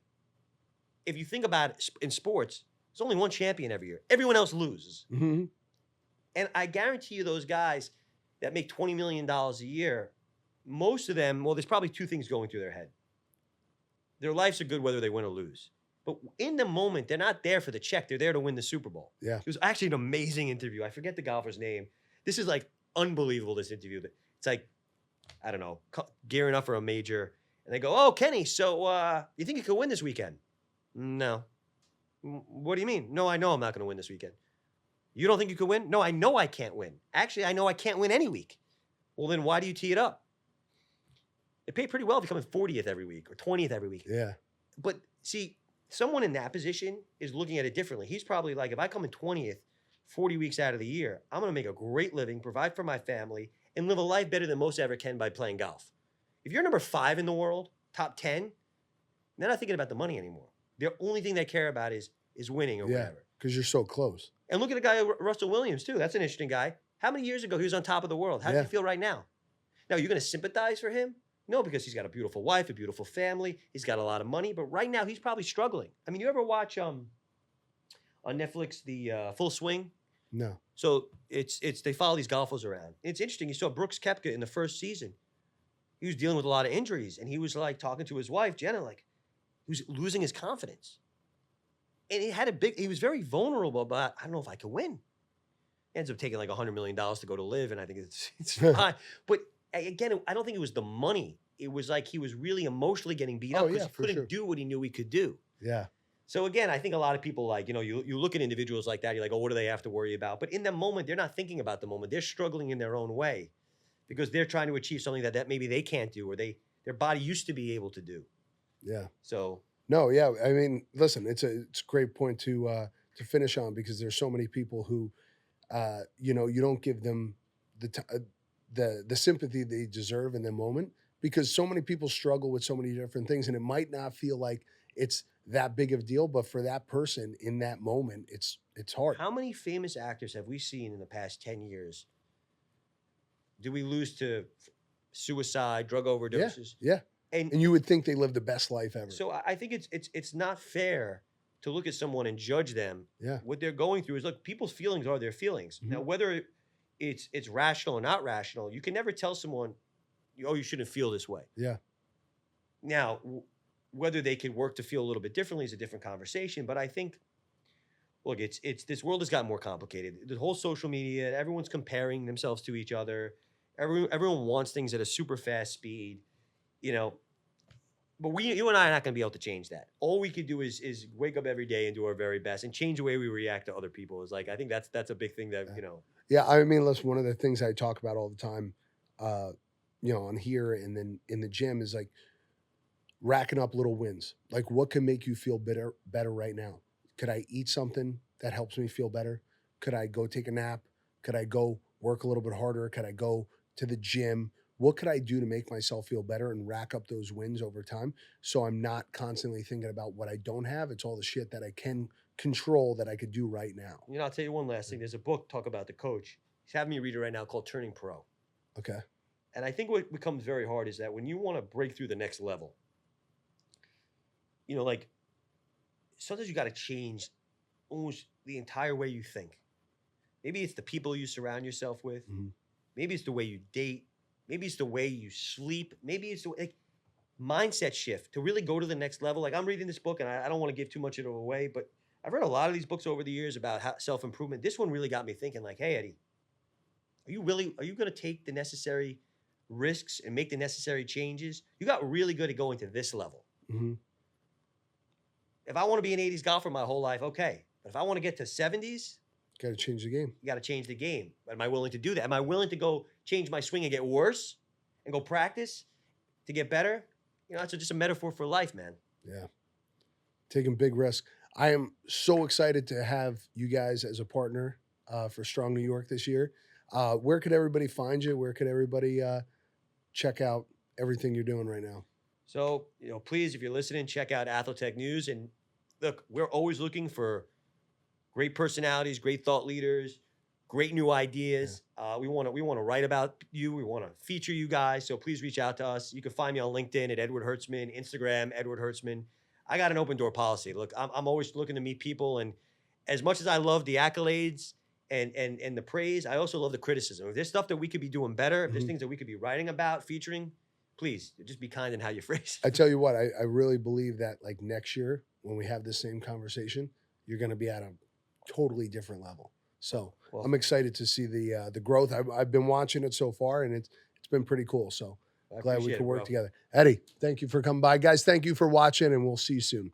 if you think about it in sports, there's only one champion every year. Everyone else loses. Mm-hmm. And I guarantee you those guys that make $20 million a year, most of them, well, there's probably two things going through their head. Their lives are good whether they win or lose. But in the moment, they're not there for the check. They're there to win the Super Bowl. Yeah. It was actually an amazing interview. I forget the golfer's name. This is like unbelievable, this interview. It's like, I don't know, gearing up for a major. And they go, oh, Kenny, so you think you could win this weekend? No. What do you mean? No, I know I'm not going to win this weekend. You don't think you could win? No, I know I can't win. Actually, I know I can't win any week. Well, then why do you tee it up? It paid pretty well if you come in 40th every week or 20th every week. Yeah. But see, someone in that position is looking at it differently. He's probably like, if I come in 20th 40 weeks out of the year, I'm going to make a great living, provide for my family, and live a life better than most ever can by playing golf. If you're number 5 in the world, top 10, they're not thinking about the money anymore. The only thing they care about is winning or whatever. Because you're so close. And look at a guy, Russell Williams, too. That's an interesting guy. How many years ago he was on top of the world? How does he feel right now? Now, you're going to sympathize for him? No, because he's got a beautiful wife, a beautiful family. He's got a lot of money. But right now, he's probably struggling. I mean, you ever watch on Netflix the Full Swing? No. So they follow these golfers around. It's interesting. You saw Brooks Koepka in the first season. He was dealing with a lot of injuries, and he was like talking to his wife, Jenna, like he was losing his confidence. And he was very vulnerable about, I don't know if I can win. He ends up taking like $100 million to go to live. And I think it's fine. But again, I don't think it was the money. It was like he was really emotionally getting beat up because he couldn't do what he knew he could do. Yeah. So again, I think a lot of people like, you look at individuals like that, you're like, oh, what do they have to worry about? But in the moment, they're not thinking about the moment. They're struggling in their own way because they're trying to achieve something that maybe they can't do or their body used to be able to do. Yeah. So. No, yeah. I mean, listen, it's a great point to finish on because there's so many people who, you don't give them the sympathy they deserve in the moment because so many people struggle with so many different things and it might not feel like it's that big of a deal, but for that person in that moment, it's hard. How many famous actors have we seen in the past 10 years? Do we lose to suicide, drug overdoses? Yeah. And you would think they live the best life ever. So I think it's not fair to look at someone and judge them. Yeah. What they're going through is, look, people's feelings are their feelings. Mm-hmm. Now, whether it's rational or not rational, you can never tell someone, oh, you shouldn't feel this way. Yeah. Now, whether they can work to feel a little bit differently is a different conversation. But I think, look, it's this world has gotten more complicated. The whole social media, everyone's comparing themselves to each other. Everyone wants things at a super fast speed, But you and I are not going to be able to change that. All we could do is wake up every day and do our very best and change the way we react to other people. Is like, I think that's a big thing that, Yeah, I mean, listen, one of the things I talk about all the time, on here and then in the gym is like racking up little wins. Like what can make you feel better right now? Could I eat something that helps me feel better? Could I go take a nap? Could I go work a little bit harder? Could I go to the gym? What could I do to make myself feel better and rack up those wins over time so I'm not constantly thinking about what I don't have? It's all the shit that I can control that I could do right now. I'll tell you one last thing. There's a book talk about the coach. He's having me read it right now called Turning Pro. Okay. And I think what becomes very hard is that when you want to break through the next level, like sometimes you got to change almost the entire way you think. Maybe it's the people you surround yourself with. Mm-hmm. Maybe it's the way you date. Maybe it's the way you sleep. Maybe it's the mindset shift to really go to the next level. Like I'm reading this book and I don't want to give too much of it away, but I've read a lot of these books over the years about self-improvement. This one really got me thinking like, hey, Eddie, are you going to take the necessary risks and make the necessary changes? You got really good at going to this level. Mm-hmm. If I want to be an 80s golfer my whole life, okay. But if I want to get to 70s, got to change the game. You got to change the game. Am I willing to do that? Am I willing to go change my swing and get worse and go practice to get better? It's just a metaphor for life, man. Yeah. Taking big risks. I am so excited to have you guys as a partner for Strong New York this year. Where could everybody find you? Where could everybody check out everything you're doing right now? So, please, if you're listening, check out Athletech News. And look, we're always looking for great personalities, great thought leaders, great new ideas. Yeah. We want to write about you. We want to feature you guys. So please reach out to us. You can find me on LinkedIn at Edward Hertzman, Instagram, Edward Hertzman. I got an open door policy. Look, I'm always looking to meet people. And as much as I love the accolades and the praise, I also love the criticism. If there's stuff that we could be doing better, if there's things that we could be writing about, featuring, please just be kind in how you phrase it. I tell you what, I really believe that like next year when we have this same conversation, you're going to be at a totally different level. So I'm excited to see the growth. I've been watching it so far, and it's been pretty cool. So glad we could work together. Eddie, thank you for coming by. Guys, thank you for watching, and we'll see you soon.